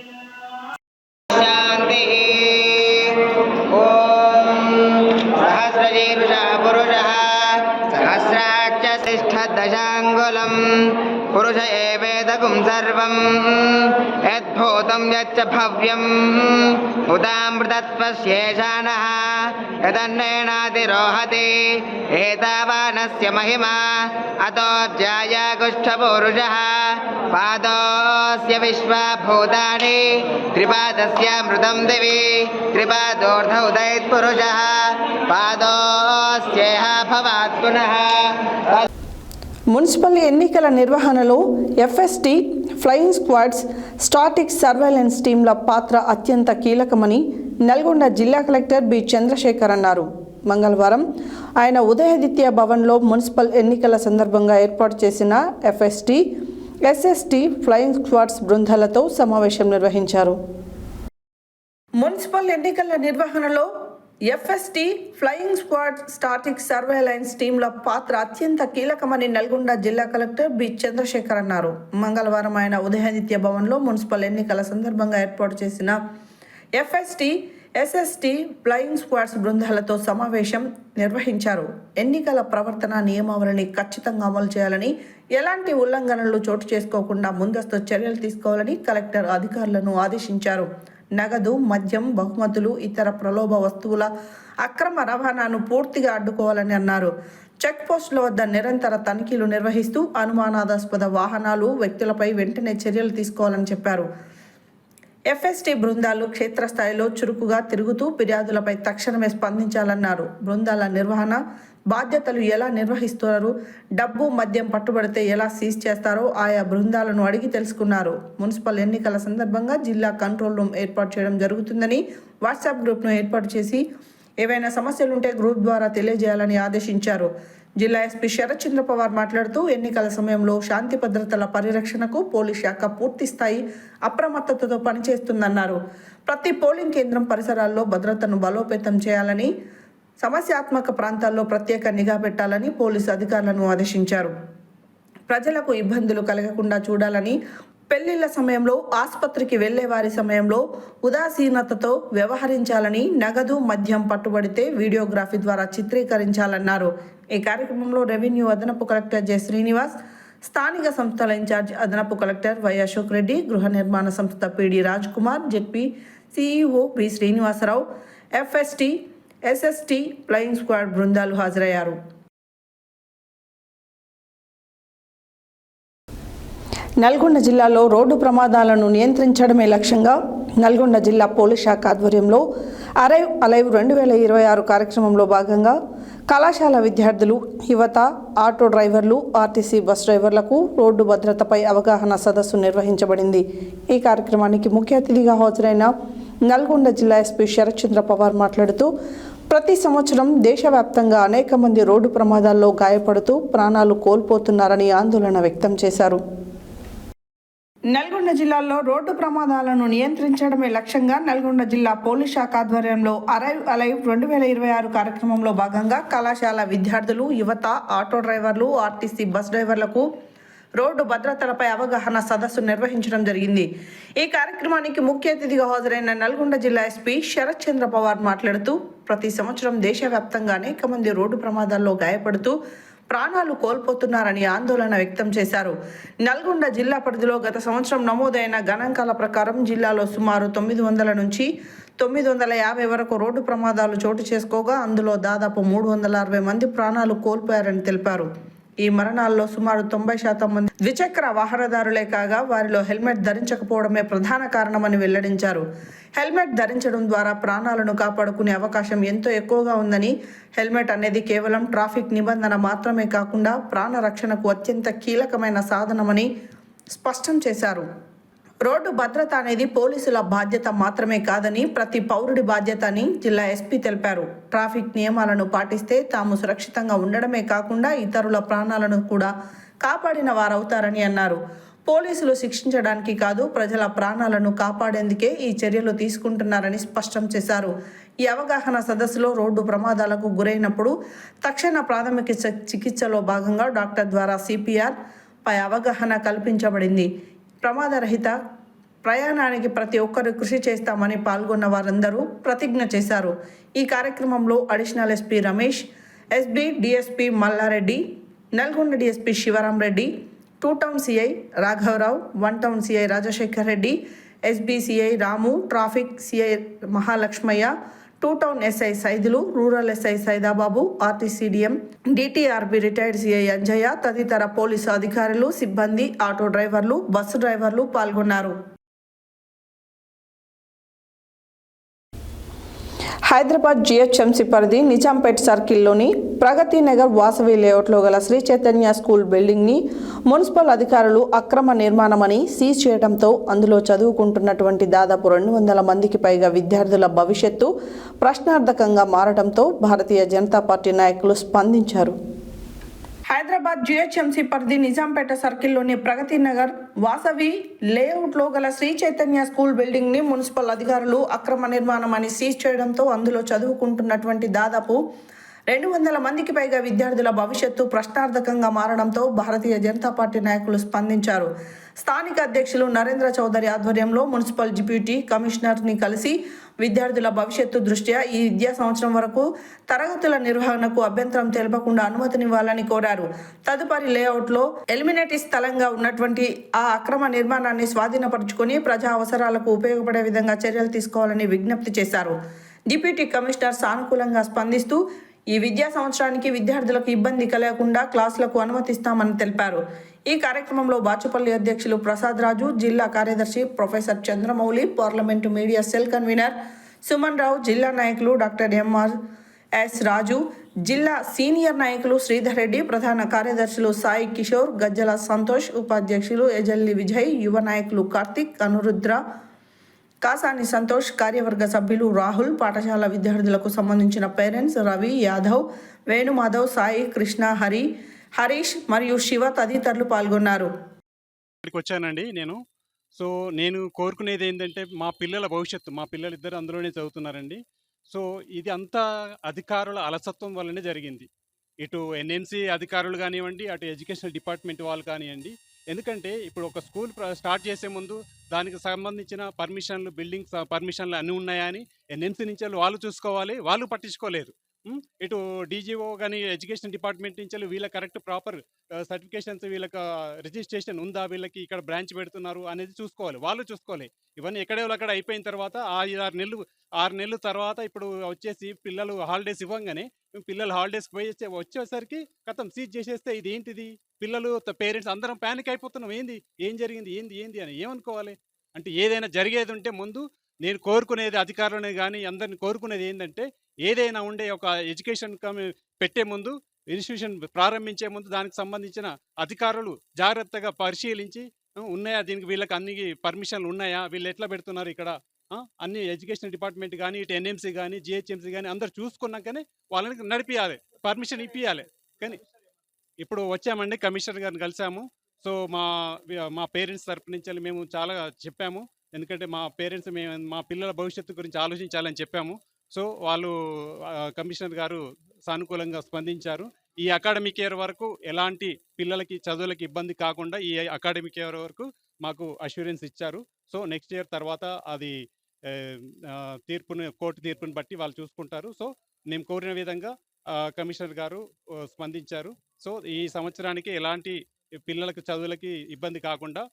సహస్రశీర్ష పురుష సహస్రాక్ష दशाङ्गुलं पुरुष एवेदकुं सर्वं यद्भूतं यच्च भव्यम् उदामृतत्वस्येषाणः यदन्नेनातिरोहति एतावानस्य महिमा अतोऽब्जायागुष्ठपूरुषः पादोऽस्य विश्वभूतानि त्रिपादस्यामृतं दिवि त्रिपादोऽर्ध उदयत्पुरुषः पादोऽस्येह भवात् पुनः। మున్సిపల్ ఎన్నికల నిర్వహణలో FST, flying squads, static surveillance టీంల పాత్ర అత్యంత కీలకమని నల్గొండ జిల్లా కలెక్టర్ బి చంద్రశేఖర్ అన్నారు. మంగళవారం ఆయన ఉదయాదిత్య భవన్లో మున్సిపల్ ఎన్నికల సందర్భంగా ఏర్పాటు చేసిన ఎఫ్ఎస్టీ, ఎస్ఎస్టీ, ఫ్లయింగ్ స్క్వాడ్స్ బృందాలతో సమావేశం నిర్వహించారు. మున్సిపల్ ఎన్నికల నిర్వహణలో FST, flying squad, static surveillance టీంల పాత్ర అత్యంత కీలకమని నల్గొండ జిల్లా కలెక్టర్ బి చంద్రశేఖర్ అన్నారు. మంగళవారం ఆయన ఉదయాదిత్య భవన్లో మున్సిపల్ ఎన్నికల సందర్భంగా ఏర్పాటు చేసిన ఎఫ్ఎస్టీ, ఎస్ఎస్టీ, ఫ్లయింగ్ స్క్వాడ్స్ బృందాలతో సమావేశం నిర్వహించారు. ఎన్నికల ప్రవర్తన నియమావళిని ఖచ్చితంగా అమలు చేయాలని, ఎలాంటి ఉల్లంఘనలు చోటు చేసుకోకుండా ముందస్తు చర్యలు తీసుకోవాలని కలెక్టర్ అధికారులను ఆదేశించారు. నగదు, మద్యం, బహుమతులు, ఇతర ప్రలోభ వస్తువుల అక్రమ రవాణాను పూర్తిగా అడ్డుకోవాలని అన్నారు. చెక్ పోస్టుల వద్ద నిరంతర తనిఖీలు నిర్వహిస్తూ అనుమానాస్పద వాహనాలు, వ్యక్తులపై వెంటనే చర్యలు తీసుకోవాలని చెప్పారు. ఎఫ్ఎస్టీ బృందాలు క్షేత్రస్థాయిలో చురుకుగా తిరుగుతూ ఫిర్యాదులపై తక్షణమే స్పందించాలన్నారు. బృందాల నిర్వహణ బాధ్యతలు ఎలా నిర్వహిస్తున్నారు, డబ్బు, మద్యం పట్టుబడితే ఎలా సీజ్ చేస్తారో ఆయా బృందాలను అడిగి తెలుసుకున్నారు. మున్సిపల్ ఎన్నికల సందర్భంగా జిల్లా కంట్రోల్ రూమ్ ఏర్పాటు చేయడం జరుగుతుందని, వాట్సాప్ గ్రూప్ను ఏర్పాటు చేసి ఏవైనా సమస్యలుంటే గ్రూప్ ద్వారా తెలియజేయాలని ఆదేశించారు. జిల్లా ఎస్పీ శరత్ చంద్ర పవార్ మాట్లాడుతూ ఎన్నికల సమయంలో శాంతి భద్రతల పరిరక్షణకు పోలీస్ శాఖ పూర్తి స్థాయి అప్రమత్తతతో పనిచేస్తుందన్నారు. ప్రతి పోలింగ్ కేంద్రం పరిసరాల్లో భద్రతను బలోపేతం చేయాలని, సమస్యాత్మక ప్రాంతాల్లో ప్రత్యేక నిఘా పెట్టాలని పోలీసు అధికారులను ఆదేశించారు. ప్రజలకు ఇబ్బందులు కలగకుండా చూడాలని, పెళ్లిళ్ల సమయంలో, ఆసుపత్రికి వెళ్లే వారి సమయంలో ఉదాసీనతతో వ్యవహరించాలని, నగదు, మద్యం పట్టుబడితే వీడియోగ్రఫీ ద్వారా చిత్రీకరించాలన్నారు. ఈ కార్యక్రమంలో రెవెన్యూ అదనపు కలెక్టర్ జె శ్రీనివాస్, స్థానిక సంస్థల ఇన్ఛార్జ్ అదనపు కలెక్టర్ వై అశోక్ రెడ్డి, గృహ నిర్మాణ సంస్థ PD Raj Kumar, ZP CEO B Srinivasarao, FST, SST, flying squad బృందాలు హాజరయ్యారు. నల్గొండ జిల్లాలో రోడ్డు ప్రమాదాలను నియంత్రించడమే లక్ష్యంగా నల్గొండ జిల్లా పోలీస్ శాఖ ఆధ్వర్యంలో అరైవ్ అలైవ్ 2026 కార్యక్రమంలో భాగంగా కళాశాల విద్యార్థులు, యువత, ఆటో డ్రైవర్లు, ఆర్టీసీ బస్ డ్రైవర్లకు రోడ్డు భద్రతపై అవగాహన సదస్సు నిర్వహించబడింది. ఈ కార్యక్రమానికి ముఖ్య అతిథిగా హాజరైన నల్గొండ జిల్లా ఎస్పీ శరత్ చంద్ర పవార్ మాట్లాడుతూ ప్రతి సంవత్సరం దేశవ్యాప్తంగా అనేక మంది రోడ్డు ప్రమాదాల్లో గాయపడుతూ ప్రాణాలు కోల్పోతున్నారని ఆందోళన వ్యక్తం చేశారు. నల్గొండ జిల్లాలో రోడ్డు ప్రమాదాలను నియంత్రించడమే లక్ష్యంగా నల్గొండ జిల్లా పోలీస్ శాఖ ఆధ్వర్యంలో అరైవ్ అలైవ్ 2026 కార్యక్రమంలో భాగంగా కళాశాల విద్యార్థులు, యువత, ఆటో డ్రైవర్లు, ఆర్టీసీ బస్ డ్రైవర్లకు రోడ్డు భద్రతలపై అవగాహన సదస్సు నిర్వహించడం జరిగింది. ఈ కార్యక్రమానికి ముఖ్య అతిథిగా హాజరైన నల్గొండ జిల్లా ఎస్పీ శరత్ చంద్ర పవార్ మాట్లాడుతూ ప్రతి సంవత్సరం దేశవ్యాప్తంగా అనేక మంది రోడ్డు ప్రమాదాల్లో గాయపడుతూ ప్రాణాలు కోల్పోతున్నారని ఆందోళన వ్యక్తం చేశారు. నల్గొండ జిల్లా పరిధిలో గత సంవత్సరం నమోదైన గణాంకాల ప్రకారం జిల్లాలో సుమారు 900 నుంచి 950 వరకు రోడ్డు ప్రమాదాలు చోటు చేసుకోగా అందులో దాదాపు 360 మంది ప్రాణాలు కోల్పోయారని తెలిపారు. ఈ మరణాల్లో సుమారు 90% మంది ద్విచక్ర వాహనదారులే కాగా వారిలో హెల్మెట్ ధరించకపోవడమే ప్రధాన కారణమని వెల్లడించారు. హెల్మెట్ ధరించడం ద్వారా ప్రాణాలను కాపాడుకునే అవకాశం ఎంతో ఎక్కువగా ఉందని, హెల్మెట్ అనేది కేవలం ట్రాఫిక్ నిబంధన మాత్రమే కాకుండా ప్రాణ రక్షణకు అత్యంత కీలకమైన సాధనమని స్పష్టం చేశారు. రోడ్డు భద్రత అనేది పోలీసుల బాధ్యత మాత్రమే కాదని, ప్రతి పౌరుడి బాధ్యత అని జిల్లా ఎస్పీ తెలిపారు. ట్రాఫిక్ నియమాలను పాటిస్తే తాము సురక్షితంగా ఉండడమే కాకుండా ఇతరుల ప్రాణాలను కూడా కాపాడిన వారవుతారని అన్నారు. పోలీసులు శిక్షించడానికి కాదు, ప్రజల ప్రాణాలను కాపాడేందుకే ఈ చర్యలు తీసుకుంటున్నారని స్పష్టం చేశారు. ఈ అవగాహన సదస్సులో రోడ్డు ప్రమాదాలకు గురైనప్పుడు తక్షణ ప్రాథమిక చికిత్సలో భాగంగా డాక్టర్ ద్వారా సిపిఆర్ పై అవగాహన కల్పించబడింది. ప్రమాదరహిత ప్రయాణానికి ప్రతి ఒక్కరు కృషి చేస్తామని పాల్గొన్న వారందరూ ప్రతిజ్ఞ చేశారు. ఈ కార్యక్రమంలో additional SP Ramesh, SB DSP Mallareddy, Nalgonda DSP Sivaram Reddy, 2 town CI రాఘవరావు, 1 town CI Rajasekhar Reddy, SB CI Ramu, traffic CI Mahalakshmaiah, 2 town SI Saidulu, rural SI Saidababu, RTC DM, DTRB retired CI Anjaiah తదితర పోలీసు అధికారులు, సిబ్బంది, ఆటో డ్రైవర్లు, బస్సు డ్రైవర్లు పాల్గొన్నారు. హైదరాబాద్ జిహెచ్ఎంసీ పరిధి నిజాంపేట్ సర్కిల్లోని ప్రగతి నగర్ వాసవి లేఅవుట్లో గల శ్రీ చైతన్య స్కూల్ బిల్డింగ్ని మున్సిపల్ అధికారులు అక్రమ నిర్మాణమని సీజ్ చేయడంతో అందులో చదువుకుంటున్నటువంటి దాదాపు 200 మందికి పైగా విద్యార్థుల భవిష్యత్తు ప్రశ్నార్థకంగా మారడంతో భారతీయ జనతా పార్టీ నాయకులు స్పందించారు. హైదరాబాద్ జిహెచ్ఎంసీ పరిధి నిజాంపేట సర్కిల్లోని ప్రగతి నగర్ వాసవి లేఅవుట్లో గల శ్రీ చైతన్య స్కూల్ బిల్డింగ్ ని మున్సిపల్ అధికారులు అక్రమ నిర్మాణం అని సీజ్ చేయడంతో అందులో చదువుకుంటున్నటువంటి దాదాపు 200 మందికి పైగా విద్యార్థుల భవిష్యత్తు ప్రశ్నార్థకంగా మారడంతో భారతీయ జనతా పార్టీ నాయకులు స్పందించారు. స్థానిక అధ్యక్షులు నరేంద్ర చౌదరి ఆధ్వర్యంలో మున్సిపల్ డిప్యూటీ కమిషనర్ని కలిసి విద్యార్థుల భవిష్యత్తు దృష్ట్యా ఈ విద్యా సంవత్సరం వరకు తరగతుల నిర్వహణకు అభ్యంతరం తెలపకుండా అనుమతినివ్వాలని కోరారు. తదుపరి లేఅవుట్లో ఎలిమినేటి స్థలంగా ఉన్నటువంటి ఆ అక్రమ నిర్మాణాన్ని స్వాధీనపరుచుకొని ప్రజా అవసరాలకు ఉపయోగపడే విధంగా చర్యలు తీసుకోవాలని విజ్ఞప్తి చేశారు. డిప్యూటీ కమిషనర్ సానుకూలంగా స్పందిస్తూ ఈ విద్యా సంవత్సరానికి విద్యార్థులకు ఇబ్బంది కలగకుండా క్లాసులకు అనుమతిస్తామని తెలిపారు. ఈ కార్యక్రమంలో బాచుపల్లి అధ్యక్షులు ప్రసాద్ రాజు, జిల్లా కార్యదర్శి professor Chandramouli, parliament media cell convener Suman Rao, జిల్లా నాయకులు డాక్టర్ ఎంఆర్ఎస్ రాజు, జిల్లా సీనియర్ నాయకులు శ్రీధర్ రెడ్డి, ప్రధాన కార్యదర్శులు సాయి కిషోర్, గజ్జల సంతోష్, ఉపాధ్యక్షులు ఎజల్లి విజయ్, యువ నాయకులు కార్తిక్, అనురుద్ర, కాసాని సంతోష్, కార్యవర్గ సభ్యులు రాహుల్, పాఠశాల విద్యార్థులకు సంబంధించిన పేరెంట్స్ రవి, యాదవ్, వేణుమాధవ్, సాయి, కృష్ణ, హరీష్ మరియు శివ తదితరులు పాల్గొన్నారు. ఇక్కడికి వచ్చానండి నేను. సో నేను కోరుకునేది ఏంటంటే మా పిల్లల భవిష్యత్తు, మా పిల్లలు ఇద్దరు అందులోనే చదువుతున్నారండి. సో ఇది అంతా అధికారుల అలసత్వం వల్లనే జరిగింది. ఇటు ఎన్ఎంసీ అధికారులు కానివ్వండి, అటు ఎడ్యుకేషనల్ డిపార్ట్మెంట్ వాళ్ళు కానివ్వండి. ఎందుకంటే ఇప్పుడు ఒక స్కూల్ స్టార్ట్ చేసే ముందు దానికి సంబంధించిన పర్మిషన్లు, బిల్డింగ్ పర్మిషన్లు అన్నీ ఉన్నాయా అని ఎన్ఎంసీ నుంచి వాళ్ళు చూసుకోవాలి, వాళ్ళు పట్టించుకోలేదు. ఇటు డీజీఓ కానీ ఎడ్యుకేషన్ డిపార్ట్మెంట్ నుంచి వీళ్ళ కరెక్ట్ ప్రాపర్ సర్టిఫికేషన్స్, వీళ్ళకి రిజిస్ట్రేషన్ ఉందా, వీళ్ళకి ఇక్కడ బ్రాంచ్ పెడుతున్నారు అనేది చూసుకోవాలి, వాళ్ళు చూసుకోవాలి. ఇవన్నీ ఎక్కడెక్కడ అయిపోయిన తర్వాత 6 నెలలు తర్వాత ఇప్పుడు వచ్చేసి పిల్లలు హాలిడేస్ ఇవ్వంగానే పిల్లలు హాలిడేస్కి పోయి వచ్చేసరికి కథం సీజ్ చేసేస్తే ఇది ఏంటిది? పిల్లలు పేరెంట్స్ అందరం ప్యానిక్ అయిపోతున్నాం. ఏం జరిగింది ఏంది అని ఏమనుకోవాలి? అంటే ఏదైనా జరిగేది ఉంటే ముందు నేను కోరుకునేది అధికారులని కానీ అందరిని కోరుకునేది ఏంటంటే ఏదైనా ఉండే ఒక ఎడ్యుకేషన్ పెట్టే ముందు, ఇన్స్టిట్యూషన్ ప్రారంభించే ముందు దానికి సంబంధించిన అధికారులు జాగ్రత్తగా పరిశీలించి ఉన్నాయా, దీనికి వీళ్ళకి అన్ని పర్మిషన్లు ఉన్నాయా, వీళ్ళు ఎట్లా పెడుతున్నారు ఇక్కడ అన్ని ఎడ్యుకేషన్ డిపార్ట్మెంట్ కానీ, ఇటు ఎన్ఎంసీ కానీ, జిహెచ్ఎంసీ కానీ అందరు చూసుకున్నాకనే వాళ్ళని నడిపియాలి, పర్మిషన్ ఇప్పియాలి. కానీ ఇప్పుడు వచ్చామండి, కమిషనర్ గారిని కలిసాము. సో మా పేరెంట్స్ తరపు నుంచి మేము చాలా చెప్పాము. ఎందుకంటే మా పిల్లల భవిష్యత్తు గురించి ఆలోచించాలని చెప్పాము. సో వాళ్ళు కమిషనర్ గారు సానుకూలంగా స్పందించారు. ఈ అకాడమిక్ ఇయర్ వరకు ఎలాంటి పిల్లలకి చదువులకి ఇబ్బంది కాకుండా ఈ అకాడమిక్ ఇయర్ వరకు మాకు అష్యూరెన్స్ ఇచ్చారు. సో నెక్స్ట్ ఇయర్ తర్వాత అది కోర్టు తీర్పుని బట్టి వాళ్ళు చూసుకుంటారు. సో నేను కోరిన విధంగా కమిషనర్ గారు స్పందించారు. సో ఈ సంవత్సరానికి ఎలాంటి పిల్లలకు చదువులకి ఇబ్బంది కాకుండా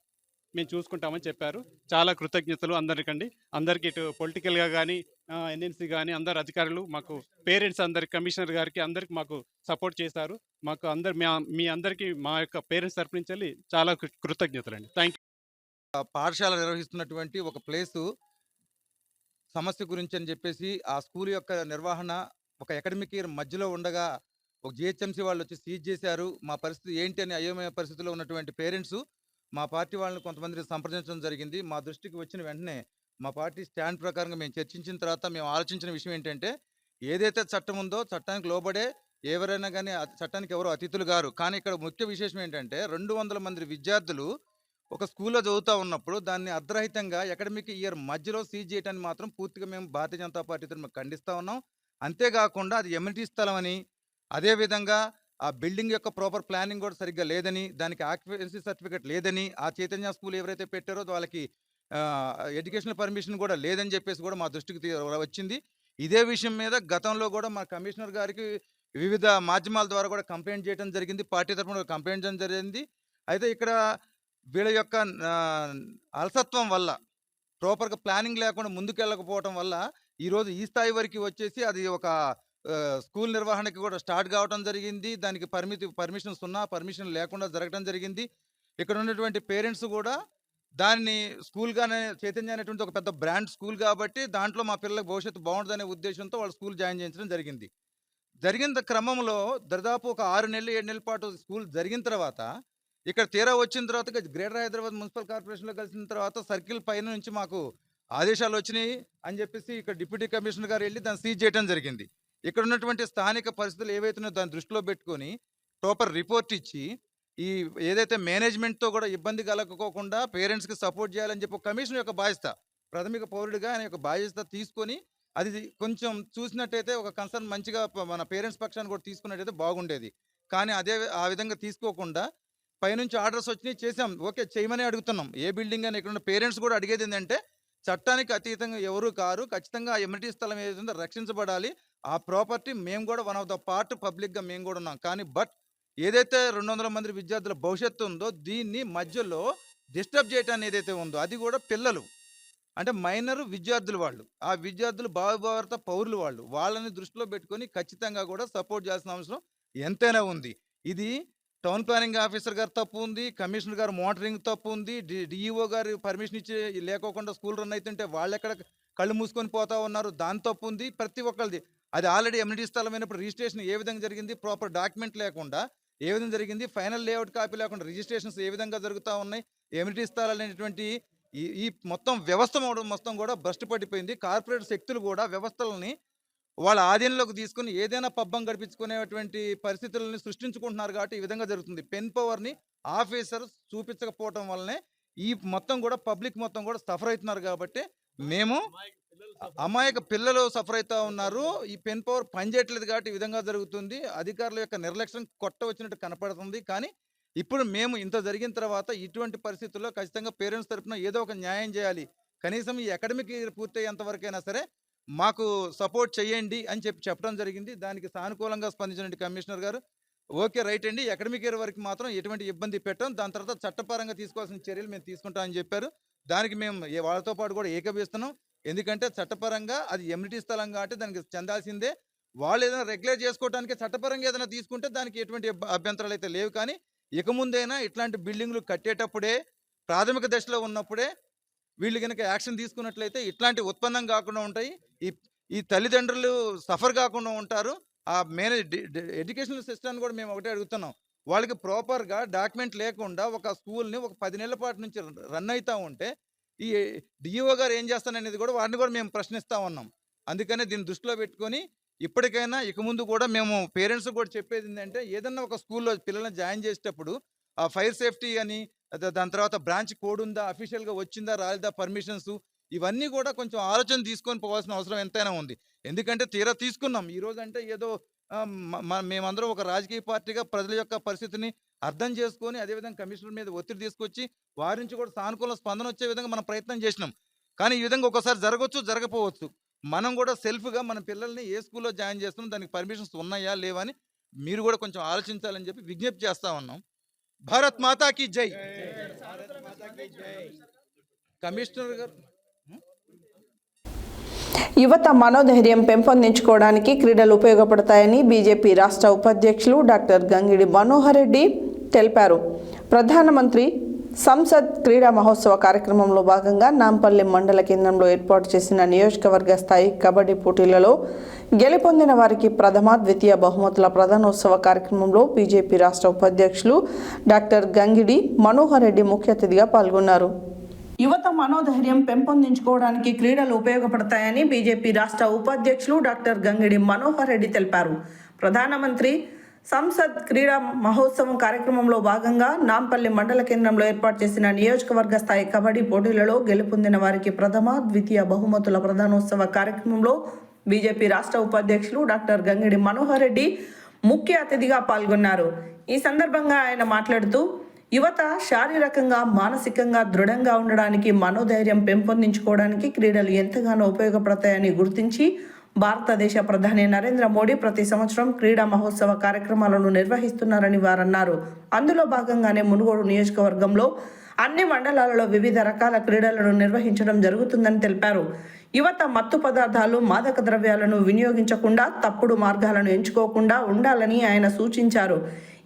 మేము చూసుకుంటామని చెప్పారు. చాలా కృతజ్ఞతలు అందరికండి. అందరికీ ఇటు పొలిటికల్గా కానీ, ఎన్ఎంసీ కానీ అందరు అధికారులు, మాకు పేరెంట్స్ అందరికి, కమిషనర్ గారికి అందరికి మాకు సపోర్ట్ చేశారు. మాకు మీ అందరికీ మా యొక్క పేరెంట్స్ తరపు నుంచి చాలా కృతజ్ఞతలు అండి. Thank you. పాఠశాల నిర్వహిస్తున్నటువంటి ఒక ప్లేసు సమస్య గురించి అని చెప్పేసి ఆ స్కూల్ యొక్క నిర్వహణ ఒక అకాడమిక్ ఇయర్ మధ్యలో ఉండగా ఒక జిహెచ్ఎంసీ వాళ్ళు వచ్చి సీజ్ చేశారు. మా పరిస్థితి ఏంటి అని అయోమయ పరిస్థితిలో ఉన్నటువంటి పేరెంట్స్ మా పార్టీ వాళ్ళని కొంతమందిని సంప్రదించడం జరిగింది. మా దృష్టికి వచ్చిన వెంటనే మా పార్టీ స్టాండ్ ప్రకారంగా మేము చర్చించిన తర్వాత మేము ఆలోచించిన విషయం ఏంటంటే, ఏదైతే చట్టం ఉందో చట్టానికి లోబడే ఎవరైనా కానీ చట్టానికి ఎవరో అతిథులు గారు. కానీ ఇక్కడ ముఖ్య విశేషం ఏంటంటే 200 మంది విద్యార్థులు ఒక స్కూల్లో చదువుతూ ఉన్నప్పుడు దాన్ని అర్ధరహితంగా అకాడమిక్ ఇయర్ మధ్యలో సీజ్ చేయడాన్ని మాత్రం పూర్తిగా మేము భారతీయ జనతా పార్టీతో మేము ఖండిస్తూ ఉన్నాం. అంతేకాకుండా అది ఎమ్యూనిటీ స్థలం అని, అదేవిధంగా ఆ బిల్డింగ్ యొక్క ప్రాపర్ ప్లానింగ్ కూడా సరిగ్గా లేదని, దానికి ఆక్యుపెన్సీ సర్టిఫికేట్ లేదని, ఆ చైతన్య స్కూల్ ఎవరైతే పెట్టారో వాళ్ళకి ఎడ్యుకేషనల్ పర్మిషన్ కూడా లేదని చెప్పేసి కూడా మా దృష్టికి వచ్చింది. ఇదే విషయం మీద గతంలో కూడా మా కమిషనర్ గారికి వివిధ మాధ్యమాల ద్వారా కూడా కంప్లైంట్ చేయడం జరిగింది, పార్టీ తరఫున కంప్లైంట్ చేయడం జరిగింది. అయితే ఇక్కడ వీళ్ళ యొక్క అలసత్వం వల్ల, ప్రాపర్గా ప్లానింగ్ లేకుండా ముందుకెళ్ళకపోవడం వల్ల ఈరోజు ఈ స్థాయి వరకు వచ్చేసి అది ఒక స్కూల్ నిర్వహణకి కూడా స్టార్ట్ కావడం జరిగింది. దానికి పర్మిషన్స్ ఉన్నా పర్మిషన్ లేకుండా జరగడం జరిగింది. ఇక్కడ ఉన్నటువంటి పేరెంట్స్ కూడా దాన్ని స్కూల్గానే చైతన్య అనేటువంటి ఒక పెద్ద బ్రాండ్ స్కూల్ కాబట్టి దాంట్లో మా పిల్లలకు భవిష్యత్తు బాగుంటుందనే ఉద్దేశంతో వాళ్ళు స్కూల్ జాయిన్ చేయించడం జరిగింది. జరిగిన క్రమంలో దాదాపు ఒక 6 నెలలు 7 నెలల పాటు స్కూల్ జరిగిన తర్వాత ఇక్కడ తీరా వచ్చిన తర్వాత గ్రేటర్ హైదరాబాద్ మున్సిపల్ కార్పొరేషన్లో కలిసిన తర్వాత సర్కిల్ పైన నుంచి మాకు ఆదేశాలు వచ్చినాయి అని చెప్పేసి ఇక్కడ డిప్యూటీ కమిషనర్ గారు వెళ్ళి దాన్ని సీజ్ చేయడం జరిగింది. ఇక్కడ ఉన్నటువంటి స్థానిక పరిస్థితులు ఏవైతున్నాయో దాన్ని దృష్టిలో పెట్టుకొని ప్రాపర్ రిపోర్ట్ ఇచ్చి ఈ ఏదైతే మేనేజ్మెంట్తో కూడా ఇబ్బంది కలగకోకుండా పేరెంట్స్కి సపోర్ట్ చేయాలని చెప్పి కమిషన్ యొక్క బాధ్యత, ప్రాథమిక పౌరుడిగా ఆయన యొక్క బాధ్యత తీసుకొని అది కొంచెం చూసినట్టయితే ఒక కన్సర్న్ మంచిగా మన పేరెంట్స్ పక్షాన్ని కూడా తీసుకున్నట్టయితే బాగుండేది. కానీ ఆ విధంగా తీసుకోకుండా పైనుంచి ఆర్డర్స్ వచ్చినాయి, చేసాం, ఓకే చేయమని అడుగుతున్నాం. ఏ బిల్డింగ్ అని ఇక్కడ ఉన్న పేరెంట్స్ కూడా అడిగేది ఏంటంటే చట్టానికి అతీతంగా ఎవరు కారు, ఖచ్చితంగా ఆ ఎమ్యూనిటీ స్థలం ఏదైతుందో రక్షించబడాలి. ఆ ప్రాపర్టీ మేము కూడా వన్ ఆఫ్ ద పార్ట్ పబ్లిక్గా మేము కూడా ఉన్నాం. కానీ ఏదైతే 200 మంది విద్యార్థుల భవిష్యత్తు ఉందో దీన్ని మధ్యలో డిస్టర్బ్ చేయటాన్ని ఏదైతే ఉందో అది కూడా పిల్లలు అంటే మైనర్ విద్యార్థులు, వాళ్ళు ఆ విద్యార్థులు భారత పౌరులు, వాళ్ళని దృష్టిలో పెట్టుకొని ఖచ్చితంగా కూడా సపోర్ట్ చేయాల్సిన అవసరం ఎంతైనా ఉంది. ఇది టౌన్ ప్లానింగ్ ఆఫీసర్ గారు తప్పు ఉంది, కమిషనర్ గారు మానిటరింగ్ తప్పు ఉంది, డిఈఓ గారు పర్మిషన్ ఇచ్చి లేకోకుండా స్కూల్ రన్ అవుతుంటే వాళ్ళు ఎక్కడ కళ్ళు మూసుకొని పోతా ఉన్నారు, దాని తప్పు ఉంది. ప్రతి ఒక్కరిది అది ఆల్రెడీ ఎమ్యూనిటీ స్థలం అయినప్పుడు రిజిస్ట్రేషన్ ఏ విధంగా జరిగింది, ప్రాపర్ డాక్యుమెంట్ లేకుండా ఏ విధంగా జరిగింది, ఫైనల్ లేఅవుట్ కాపీ లేకుండా రిజిస్ట్రేషన్స్ ఏ విధంగా జరుగుతూ ఉన్నాయి, ఎమ్యూనిటీ స్థలాలు అనేటువంటి ఈ మొత్తం వ్యవస్థ మొత్తం కూడా భ్రష్టు పడిపోయింది. కార్పొరేట్ శక్తులు కూడా వ్యవస్థలని వాళ్ళ ఆధీనంలోకి తీసుకుని ఏదైనా పబ్బం గడిపించుకునేటువంటి పరిస్థితులని సృష్టించుకుంటున్నారు కాబట్టి ఈ విధంగా జరుగుతుంది. పెన్ పవర్ని ఆఫీసర్ చూపించకపోవటం వల్లనే ఈ మొత్తం కూడా పబ్లిక్ మొత్తం కూడా సఫర్ అవుతున్నారు. కాబట్టి మేము అమాయక పిల్లలు సఫర్ అవుతూ ఉన్నారు. ఈ పెన్ పవర్ పనిచేయట్లేదు కాబట్టి ఈ విధంగా జరుగుతుంది. అధికారుల యొక్క నిర్లక్ష్యం కొట్ట వచ్చినట్టు కనపడుతుంది. కానీ ఇప్పుడు మేము ఇంత జరిగిన తర్వాత ఇటువంటి పరిస్థితుల్లో ఖచ్చితంగా పేరెంట్స్ తరఫున ఏదో ఒక న్యాయం చేయాలి. కనీసం ఈ అకాడమిక్ ఇయర్ పూర్తయ్యేంతవరకైనా సరే మాకు సపోర్ట్ చేయండి అని చెప్పడం జరిగింది. దానికి సానుకూలంగా స్పందించిన కమిషనర్ గారు ఓకే రైట్ అండి, అకాడమిక్ ఇయర్ వరకు మాత్రం ఎటువంటి ఇబ్బంది పెట్టాం, దాని తర్వాత చట్టపరంగా తీసుకోవాల్సిన చర్యలు మేము తీసుకుంటామని చెప్పారు. దానికి మేము వాళ్ళతో పాటు కూడా ఏకీభవిస్తున్నాం. ఎందుకంటే చట్టపరంగా అది ఎమ్యూనిటీ స్థలం కాబట్టి దానికి చెందాల్సిందే. వాళ్ళు ఏదైనా రెగ్యులేట్ చేసుకోవడానికి చట్టపరంగా ఏదైనా తీసుకుంటే దానికి ఎటువంటి అభ్యంతరాలు అయితే లేవు. కానీ ఇక ముందైనా ఇట్లాంటి బిల్డింగ్లు కట్టేటప్పుడే ప్రాథమిక దశలో ఉన్నప్పుడే వీళ్ళు కనుక యాక్షన్ తీసుకున్నట్లయితే ఇట్లాంటి ఉత్పన్నం కాకుండా ఉంటాయి. ఈ తల్లిదండ్రులు సఫర్ కాకుండా ఉంటారు. ఆ ఎడ్యుకేషనల్ సిస్టమ్ని కూడా మేము ఒకటే అడుగుతున్నాం, వాళ్ళకి ప్రాపర్గా డాక్యుమెంట్ లేకుండా ఒక స్కూల్ని ఒక 10 నెలల పాటు నుంచి రన్ అవుతూ ఉంటే ఈ డిఈఓ గారు ఏం చేస్తారనేది కూడా వారిని కూడా మేము ప్రశ్నిస్తూ ఉన్నాం. అందుకనే దీన్ని దృష్టిలో పెట్టుకొని ఇప్పటికైనా ఇక ముందు కూడా మేము పేరెంట్స్ కూడా చెప్పేది ఏంటంటే ఏదన్నా ఒక స్కూల్లో పిల్లల్ని జాయిన్ చేసేటప్పుడు ఆ ఫైర్ సేఫ్టీ అని దాని తర్వాత బ్రాంచ్ కోడ్ ఉందా, అఫీషియల్గా వచ్చిందా రాలేదా, పర్మిషన్స్ ఇవన్నీ కూడా కొంచెం ఆలోచన తీసుకొని పోవాల్సిన అవసరం ఎంతైనా ఉంది. ఎందుకంటే తీరా తీసుకున్నాం ఈరోజు అంటే ఏదో మేమందరం ఒక రాజకీయ పార్టీగా ప్రజల యొక్క పరిస్థితిని అర్థం చేసుకొని అదేవిధంగా కమిషనర్ మీద ఒత్తిడి తీసుకొచ్చి వారి నుంచి కూడా సానుకూల స్పందన వచ్చే విధంగా మనం ప్రయత్నం చేసినాం. కానీ ఈ విధంగా ఒకసారి జరగవచ్చు, జరగపోవచ్చు. మనం కూడా సెల్ఫ్గా మన పిల్లల్ని ఏ స్కూల్లో జాయిన్ చేస్తున్నాం, దానికి పర్మిషన్స్ ఉన్నాయా లేవా అని మీరు కూడా కొంచెం ఆలోచించాలని చెప్పి విజ్ఞప్తి చేస్తా ఉన్నాం. భారత్ మాతాకి జై. కమిషనర్ గారు యువత మనోధైర్యం పెంపొందించుకోవడానికి క్రీడలు ఉపయోగపడతాయని బీజేపీ రాష్ట్ర ఉపాధ్యక్షులు డాక్టర్ గంగిడి మనోహర్ రెడ్డి తెలిపారు. ప్రధానమంత్రి సంసద్ క్రీడా మహోత్సవ కార్యక్రమంలో భాగంగా నాంపల్లి మండల కేంద్రంలో ఏర్పాటు చేసిన నియోజకవర్గ స్థాయి కబడ్డీ పోటీలలో గెలుపొందిన వారికి ప్రథమ, ద్వితీయ బహుమతుల ప్రధానోత్సవ కార్యక్రమంలో బీజేపీ రాష్ట్ర ఉపాధ్యక్షులు డాక్టర్ గంగిడి మనోహర్ రెడ్డి ముఖ్య అతిథిగా పాల్గొన్నారు. యువత మనోధైర్యం పెంపొందించుకోవడానికి క్రీడలు ఉపయోగపడతాయని బీజేపీ రాష్ట్ర ఉపాధ్యక్షులు డాక్టర్ గంగిడి మనోహర్ రెడ్డి తెలిపారు. ప్రధానమంత్రి సంసద్ క్రీడా మహోత్సవం కార్యక్రమంలో భాగంగా నాంపల్లి మండల కేంద్రంలో ఏర్పాటు చేసిన నియోజకవర్గ స్థాయి కబడ్డీ పోటీలలో గెలుపొందిన వారికి ప్రథమ, ద్వితీయ బహుమతుల ప్రధానోత్సవ కార్యక్రమంలో బీజేపీ రాష్ట్ర ఉపాధ్యక్షులు డాక్టర్ గంగిడి మనోహర్ రెడ్డి ముఖ్య అతిథిగా పాల్గొన్నారు. ఈ సందర్భంగా ఆయన మాట్లాడుతూ యువత శారీరకంగా, మానసికంగా దృఢంగా ఉండడానికి, మనోధైర్యం పెంపొందించుకోవడానికి క్రీడలు ఎంతగానో ఉపయోగపడతాయని గుర్తించి భారతదేశ ప్రధాని నరేంద్ర మోడీ ప్రతి సంవత్సరం క్రీడా మహోత్సవ కార్యక్రమాలను నిర్వహిస్తున్నారని వారన్నారు. అందులో భాగంగానే మునుగోడు నియోజకవర్గంలో అన్ని మండలాలలో వివిధ రకాల క్రీడలను నిర్వహించడం జరుగుతుందని తెలిపారు. యువత మత్తు పదార్థాలు, మాదక ద్రవ్యాలను వినియోగించకుండా తప్పుడు మార్గాలను ఎంచుకోకుండా ఉండాలని ఆయన సూచించారు.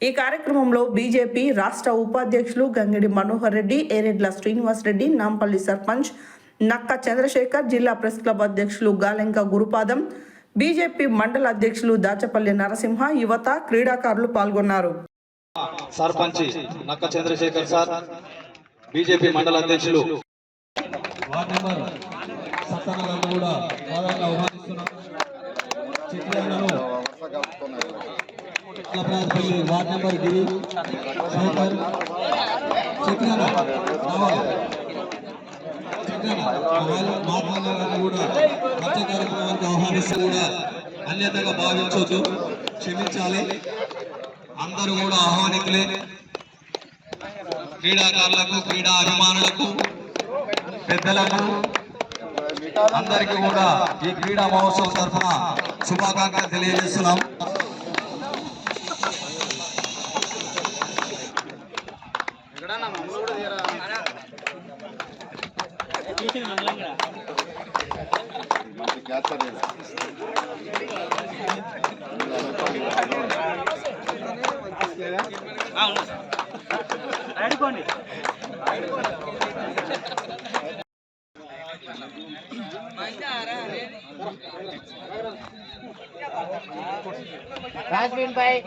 ఈ కార్యక్రమంలో బీజేపీ రాష్ట్ర ఉపాధ్యక్షులు గంగిడి మనోహర్ రెడ్డి, ఏరెడ్ల శ్రీనివాస్ రెడ్డి, నాంపల్లి సర్పంచ్ నక్క చంద్రశేఖర్, జిల్లా ప్రెస్ క్లబ్ అధ్యక్షులు గాలెంక గురుపాదం, బీజేపీ మండల అధ్యక్షులు దాచపల్లి నరసింహ, యువత, క్రీడాకారులు పాల్గొన్నారు. సర్పంచ్ నక్క చంద్రశేఖర్ సార్, బీజేపీ మండల అధ్యక్షులు వార్డ్ నెంబర్ సత్తనలను కూడా వాదనగా ఆహ్వానిస్తున్నాం. చిత్రాలను కలపరాజపల్లి వార్డ్ నెంబర్ గిరి శేఖర్ చిత్రాల మాట్లాడాలని కూడా మధ్య కార్యక్రమానికి ఆహ్వానిస్తూ కూడా అన్యతగా భావించవద్దు, క్షమించాలి. అందరూ కూడా ఆహ్వానితులే. క్రీడాకారులకు, క్రీడా అభిమానులకు, పెద్దలకు అందరికీ కూడా ఈ క్రీడా మహోత్సవం తరఫున శుభాకాంక్షలు తెలియజేస్తున్నాం. రాజ్బీన్ భాయ్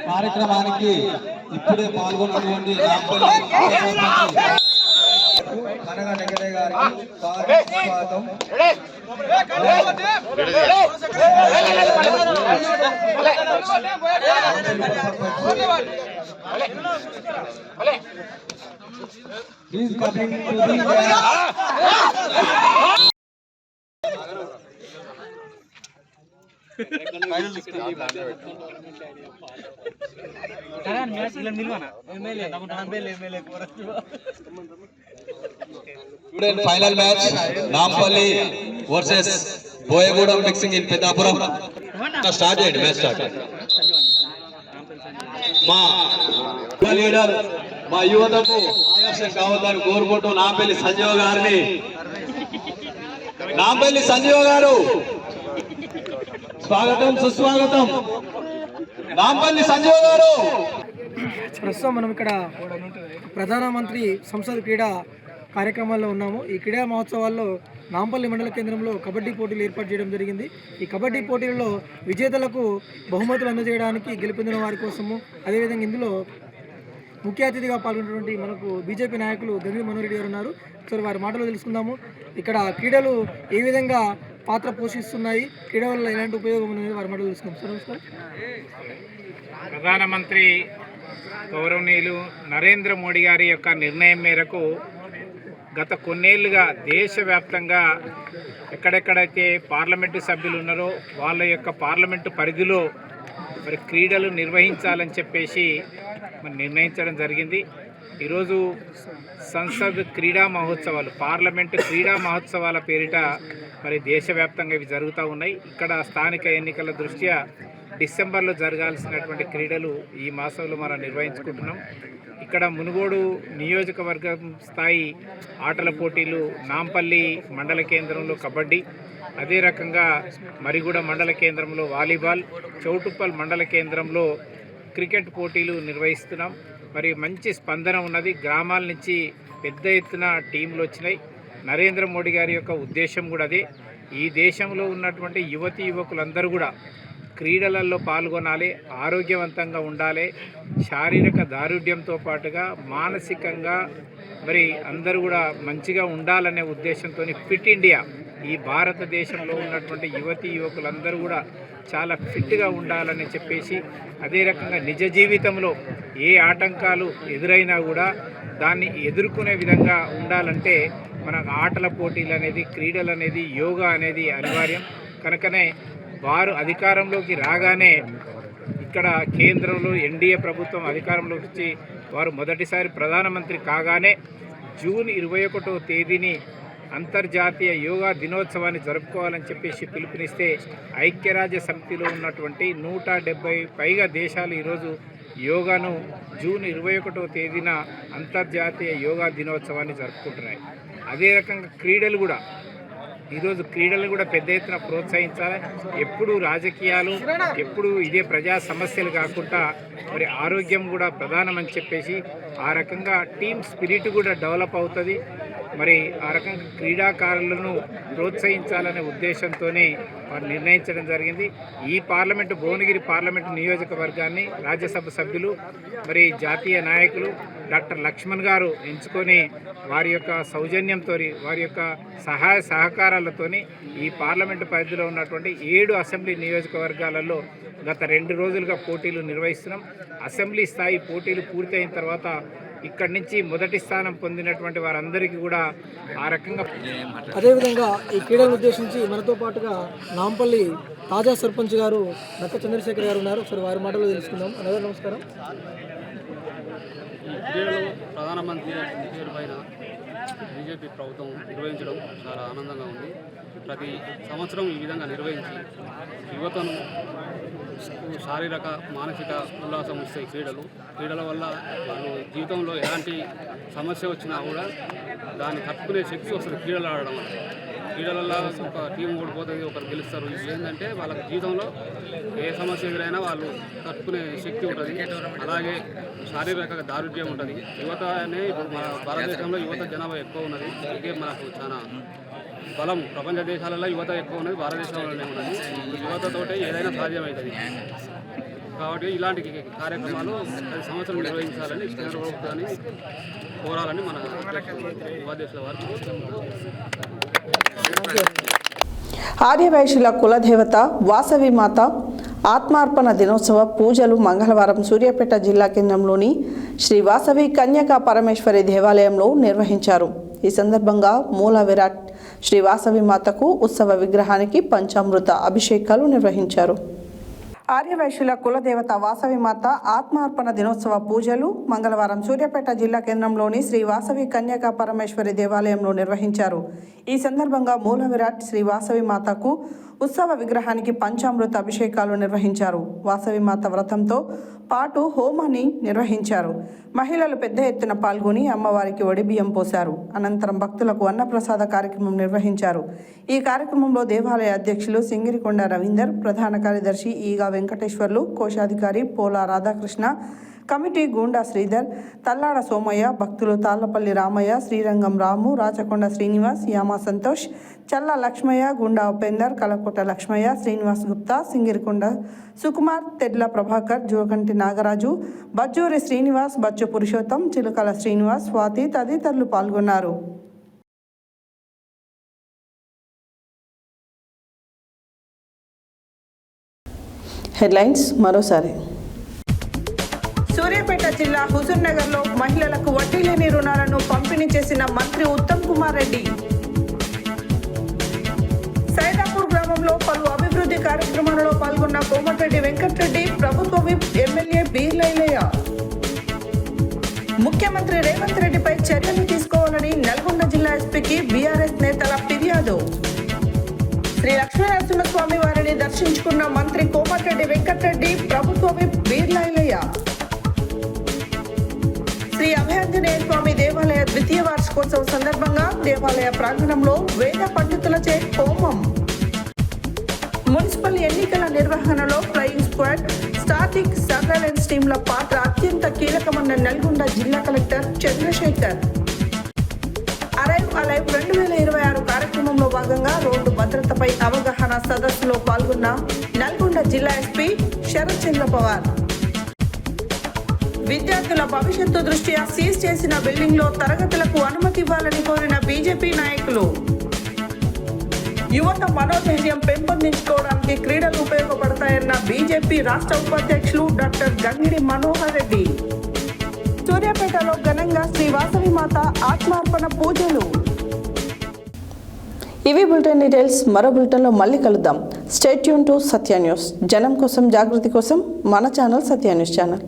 కార్యక్రమానికి ఇప్పుడే పాల్గొన్నటువంటి కనగ వెంకటయ్య గారికి స్వాగతం. He's coming to the final match Nampalli versus Boyagudam mixing in Pedapuram. Start it, match start. మా లీడర్, మా యువతకు ఆదర్శం కావద్దని కోరుకుంటూ నాంపల్లి సంజీవ్ గారిని, నాంపల్లి సంజీవ్ గారు స్వాగతం, సుస్వాగతం. నాంపల్లి సంజీవ్ గారు. ప్రస్తుతం మనం ఇక్కడ ప్రధానమంత్రి సంసద్ క్రీడా కార్యక్రమాల్లో ఉన్నాము. ఈ క్రీడా మహోత్సవాల్లో నాంపల్లి మండల కేంద్రంలో కబడ్డీ పోటీలు ఏర్పాటు చేయడం జరిగింది. ఈ కబడ్డీ పోటీల్లో విజేతలకు బహుమతులు అందజేయడానికి, గెలుపొందిన వారి కోసము, అదేవిధంగా ఇందులో ముఖ్య అతిథిగా పాల్గొన్నటువంటి మనకు బీజేపీ నాయకులు గంగిడి మనోహర్ రెడ్డి గారు ఉన్నారు. ఒకసారి వారి మాటలు తెలుసుకుందాము. ఇక్కడ క్రీడలు ఏ విధంగా పాత్ర పోషిస్తున్నాయి, క్రీడ వల్ల ఎలాంటి ఉపయోగం ఉన్నది, వారి మాటలు తెలుసుకుందాం. సార్ నమస్కారం. ప్రధానమంత్రి గౌరవనీయులు నరేంద్ర మోడీ గారి యొక్క నిర్ణయం మేరకు గత కొన్నేళ్లుగా దేశవ్యాప్తంగా ఎక్కడెక్కడైతే పార్లమెంటు సభ్యులు ఉన్నారో వాళ్ళ యొక్క పార్లమెంటు పరిధిలో మరి క్రీడలు నిర్వహించాలని చెప్పేసి మరి నిర్ణయించడం జరిగింది. ఈరోజు సంసద్ క్రీడా మహోత్సవాలు, పార్లమెంటు క్రీడా మహోత్సవాల పేరిట మరి దేశవ్యాప్తంగా ఇవి జరుగుతూ ఉన్నాయి. ఇక్కడ స్థానిక ఎన్నికల దృష్ట్యా డిసెంబర్లో జరగాల్సినటువంటి క్రీడలు ఈ మాసంలో మనం నిర్వహించుకుంటున్నాం. ఇక్కడ మునుగోడు నియోజకవర్గం స్థాయి ఆటల పోటీలు, నాంపల్లి మండల కేంద్రంలో కబడ్డీ, అదే రకంగా మరిగూడ మండల కేంద్రంలో వాలీబాల్, చౌటుప్పల్ మండల కేంద్రంలో క్రికెట్ పోటీలు నిర్వహిస్తున్నాం. మరి మంచి స్పందన ఉన్నది. గ్రామాల నుంచి పెద్ద ఎత్తున టీంలు వచ్చినాయి. నరేంద్ర మోడీ గారి యొక్క ఉద్దేశం కూడా అదే. ఈ దేశంలో ఉన్నటువంటి యువతీ యువకులందరూ కూడా క్రీడలలో పాల్గొనాలి, ఆరోగ్యవంతంగా ఉండాలి, శారీరక దారుఢ్యంతో పాటుగా మానసికంగా మరి అందరూ కూడా మంచిగా ఉండాలనే ఉద్దేశంతో ఫిట్ ఇండియా, ఈ భారతదేశంలో ఉన్నటువంటి యువతీ యువకులందరూ కూడా చాలా ఫిట్గా ఉండాలని చెప్పేసి, అదే రకంగా నిజ జీవితంలో ఏ ఆటంకాలు ఎదురైనా కూడా దాన్ని ఎదుర్కొనే విధంగా ఉండాలంటే మనకు ఆటల పోటీలు అనేది, క్రీడలు అనేది, యోగా అనేది అనివార్యం. కనుకనే వారు అధికారంలోకి రాగానే ఇక్కడ కేంద్రంలో ఎన్డీఏ ప్రభుత్వం అధికారంలోకి వచ్చి వారు మొదటిసారి ప్రధానమంత్రి కాగానే జూన్ 21వ తేదీని అంతర్జాతీయ యోగా దినోత్సవాన్ని జరుపుకోవాలని చెప్పేసి పిలుపునిస్తే ఐక్యరాజ్య సమితిలో ఉన్నటువంటి 170 పైగా దేశాలు ఈరోజు యోగాను జూన్ 21వ తేదీన అంతర్జాతీయ యోగా దినోత్సవాన్ని జరుపుకుంటున్నాయి. అదే రకంగా క్రీడలు కూడా ఈరోజు క్రీడలు కూడా పెద్ద ఎత్తున ప్రోత్సహించాలి. ఎప్పుడు రాజకీయాలు, ఎప్పుడు ఇదే ప్రజా సమస్యలు కాకుండా మరి ఆరోగ్యం కూడా ప్రధానమని చెప్పేసి ఆ రకంగా టీమ్ స్పిరిట్ కూడా డెవలప్ అవుతుంది. మరి ఆ రకంగా క్రీడాకారులను ప్రోత్సహించాలనే ఉద్దేశంతోనే వారు నిర్ణయించడం జరిగింది. ఈ భువనగిరి పార్లమెంటు నియోజకవర్గాన్ని రాజ్యసభ సభ్యులు మరి జాతీయ నాయకులు డాక్టర్ లక్ష్మణ్ గారు ఎంచుకొని వారి యొక్క సౌజన్యంతో, వారి యొక్క సహాయ సహకారాలతోని ఈ పార్లమెంటు పరిధిలో ఉన్నటువంటి 7 అసెంబ్లీ నియోజకవర్గాలలో గత 2 రోజులుగా పోటీలు నిర్వహిస్తున్నాం. అసెంబ్లీ స్థాయి పోటీలు పూర్తయిన తర్వాత ఇక్కడి నుంచి మొదటి స్థానం పొందినటువంటి వారందరికీ కూడా ఆ రకంగా. అదేవిధంగా ఈ క్రీడలను ఉద్దేశించి మనతో పాటుగా నాంపల్లి తాజా సర్పంచ్ గారు నక్క చంద్రశేఖర్ గారు ఉన్నారు. ఒకసారి వారి మాటలు తెలుసుకుందాం. అన్నగారు నమస్కారం. క్రీడలు ప్రధానమంత్రి పేరు పైన బీజేపీ ప్రభుత్వం నిర్వహించడం చాలా ఆనందంగా ఉంది. ప్రతి సంవత్సరం ఈ విధంగా నిర్వహించి యువతను శారీరక మానసిక ఉల్లాసం ఇస్తాయి క్రీడల వల్ల వాళ్ళు జీవితంలో ఎలాంటి సమస్య వచ్చినా కూడా దాన్ని తట్టుకునే శక్తి వస్తుంది క్రీడలు ఆడడం వల్ల. క్రీడలలో ఒక టీం ఓడిపోతుంది, ఒకరు గెలుస్తారు. ఇది ఏంటంటే వాళ్ళకి జీవితంలో ఏ సమస్య ఎదురైనా వాళ్ళు తట్టుకునే శక్తి ఉంటుంది. అలాగే శారీరక దారుఢ్యం ఉంటుంది. యువత అనే ఇప్పుడు మన భారతదేశంలో యువత జనాభా ఎక్కువ ఉన్నది. ఇదే మనకు చాలా బలం. ప్రపంచ దేశాలలో యువత ఎక్కువ ఉన్నది, భారతదేశంలోనే ఉన్నది. యువతతోటే ఏదైనా సాధ్యమవుతుంది. కాబట్టి ఇలాంటి కార్యక్రమాలు ప్రతి సంవత్సరం నిర్వహించాలని కేంద్ర ప్రభుత్వాన్ని కోరాలని మన ఉపాధ్యక్షుల వారికి. ఆర్యవైశ్యుల కులదేవత వాసవి మాత ఆత్మార్పణ దినోత్సవ పూజలు మంగళవారం సూర్యాపేట జిల్లా కేంద్రంలోని శ్రీ వాసవి కన్యకా పరమేశ్వరి దేవాలయంలో నిర్వహించారు. ఈ సందర్భంగా మూల విరాట్ శ్రీ వాసవి మాతకు ఉత్సవ విగ్రహానికి పంచామృత అభిషేకాలు నిర్వహించారు. ఆర్యవైశ్యుల కులదేవత వాసవి మాత ఆత్మార్పణ దినోత్సవ పూజలు మంగళవారం సూర్యాపేట జిల్లా కేంద్రంలోని శ్రీ వాసవి కన్యకా పరమేశ్వరి దేవాలయంలో నిర్వహించారు. ఈ సందర్భంగా మూల విరాట్ శ్రీ వాసవి మాతకు ఉత్సవ విగ్రహానికి పంచామృత అభిషేకాలు నిర్వహించారు. వాసవి మాత వ్రతంతో పాటు హోమాన్ని నిర్వహించారు. మహిళలు పెద్ద ఎత్తున పాల్గొని అమ్మవారికి ఒడిబియ్యం పోశారు. అనంతరం భక్తులకు అన్నప్రసాద కార్యక్రమం నిర్వహించారు. ఈ కార్యక్రమంలో దేవాలయ అధ్యక్షులు సింగిరికొండ రవీందర్, ప్రధాన కార్యదర్శి ఈగా వెంకటేశ్వర్లు, కోశాధికారి పోలా రాధాకృష్ణ, కమిటీ గూండా శ్రీధర్, తల్లాడ సోమయ్య, భక్తులు తాళ్లపల్లి రామయ్య, శ్రీరంగం రాము, రాచకొండ శ్రీనివాస్, యామా సంతోష్, చల్లా లక్ష్మయ్య, గుండా ఉపేందర్, కలకోట లక్ష్మయ్య, శ్రీనివాస్ గుప్తా, సింగిరికొండ సుకుమార్, తెడ్ల ప్రభాకర్, జోగంటి నాగరాజు, బజ్జూరి శ్రీనివాస్, బచ్చు పురుషోత్తం, చిలుకల శ్రీనివాస్, స్వాతి తదితరులు పాల్గొన్నారు. హెడ్లైన్స్ మరోసారి. సూర్యాపేట జిల్లా హుజూర్ నగర్లో మహిళలకు వడ్డీ లేని రుణాలను పంపిణీ చేసిన మంత్రి ఉత్తమ్ కుమార్ రెడ్డి. సైదాపూర్ గ్రామంలో పలు అభివృద్ధి కార్యక్రమాలలో పాల్గొన్న కోమటిరెడ్డి వెంకటరెడ్డి, ప్రభుత్వ విప్ ఎమ్మెల్యే బీర్లైలయ్య. ముఖ్యమంత్రి రేవంత్ రెడ్డిపై చర్యలు తీసుకోవాలని నల్గొండ జిల్లా ఎస్పీకి బీఆర్ఎస్ నేతల ఫిర్యాదు. శ్రీ లక్ష్మీనరసింహస్వామి వారిని దర్శించుకున్న మంత్రి కోమటిరెడ్డి వెంకటరెడ్డి, ప్రభుత్వ విప్ బీర్లైలయ్య. శ్రీ అభయాంజనేయ స్వామి దేవాలయ ద్వితీయ వార్షికోత్సవ సందర్భంగా దేవాలయ ప్రాంగణంలో వేద పండితులచే హోమం. మున్సిపల్ ఎన్నికల నిర్వహణలో ఫ్లయింగ్ స్క్వాడ్, స్టాటిక్ సర్వేలెన్స్ టీంల పాత్ర అత్యంత కీలకమన్న నల్గొండ జిల్లా కలెక్టర్ చంద్రశేఖర్. అరైవ్ అలైవ్ 2026 కార్యక్రమంలో భాగంగా రోడ్డు భద్రతపై అవగాహన సదస్సులో పాల్గొన్న నల్గొండ జిల్లా ఎస్పీ శరత్ చంద్ర పవార్. విద్యార్థుల భవిష్యత్తు దృష్ట్యా సీజ్ చేసిన బిల్డింగ్లో తరగతులకు అనుమతి ఇవ్వాలని కోరిన బీజేపీ నాయకులు. యువత మనోధైర్యం పెంపొందించుకోవడానికి క్రీడలు ఉపయోగపడతాయన్న బీజేపీ రాష్ట్ర ఉపాధ్యక్షులు డాక్టర్ గంగిడి మనోహర్ రెడ్డి. సూర్యాపేటలో ఘనంగా శ్రీ వాసవి మాత ఆత్మార్పణ పూజలు. ఇవి బులెటిన్ డీటెయిల్స్. మరో బులెటిన్లో మళ్ళీ కలుద్దాం. Stay tune to Satya news. జనం కోసం, జాగృతి కోసం మన ఛానల్ సత్య న్యూస్ ఛానల్.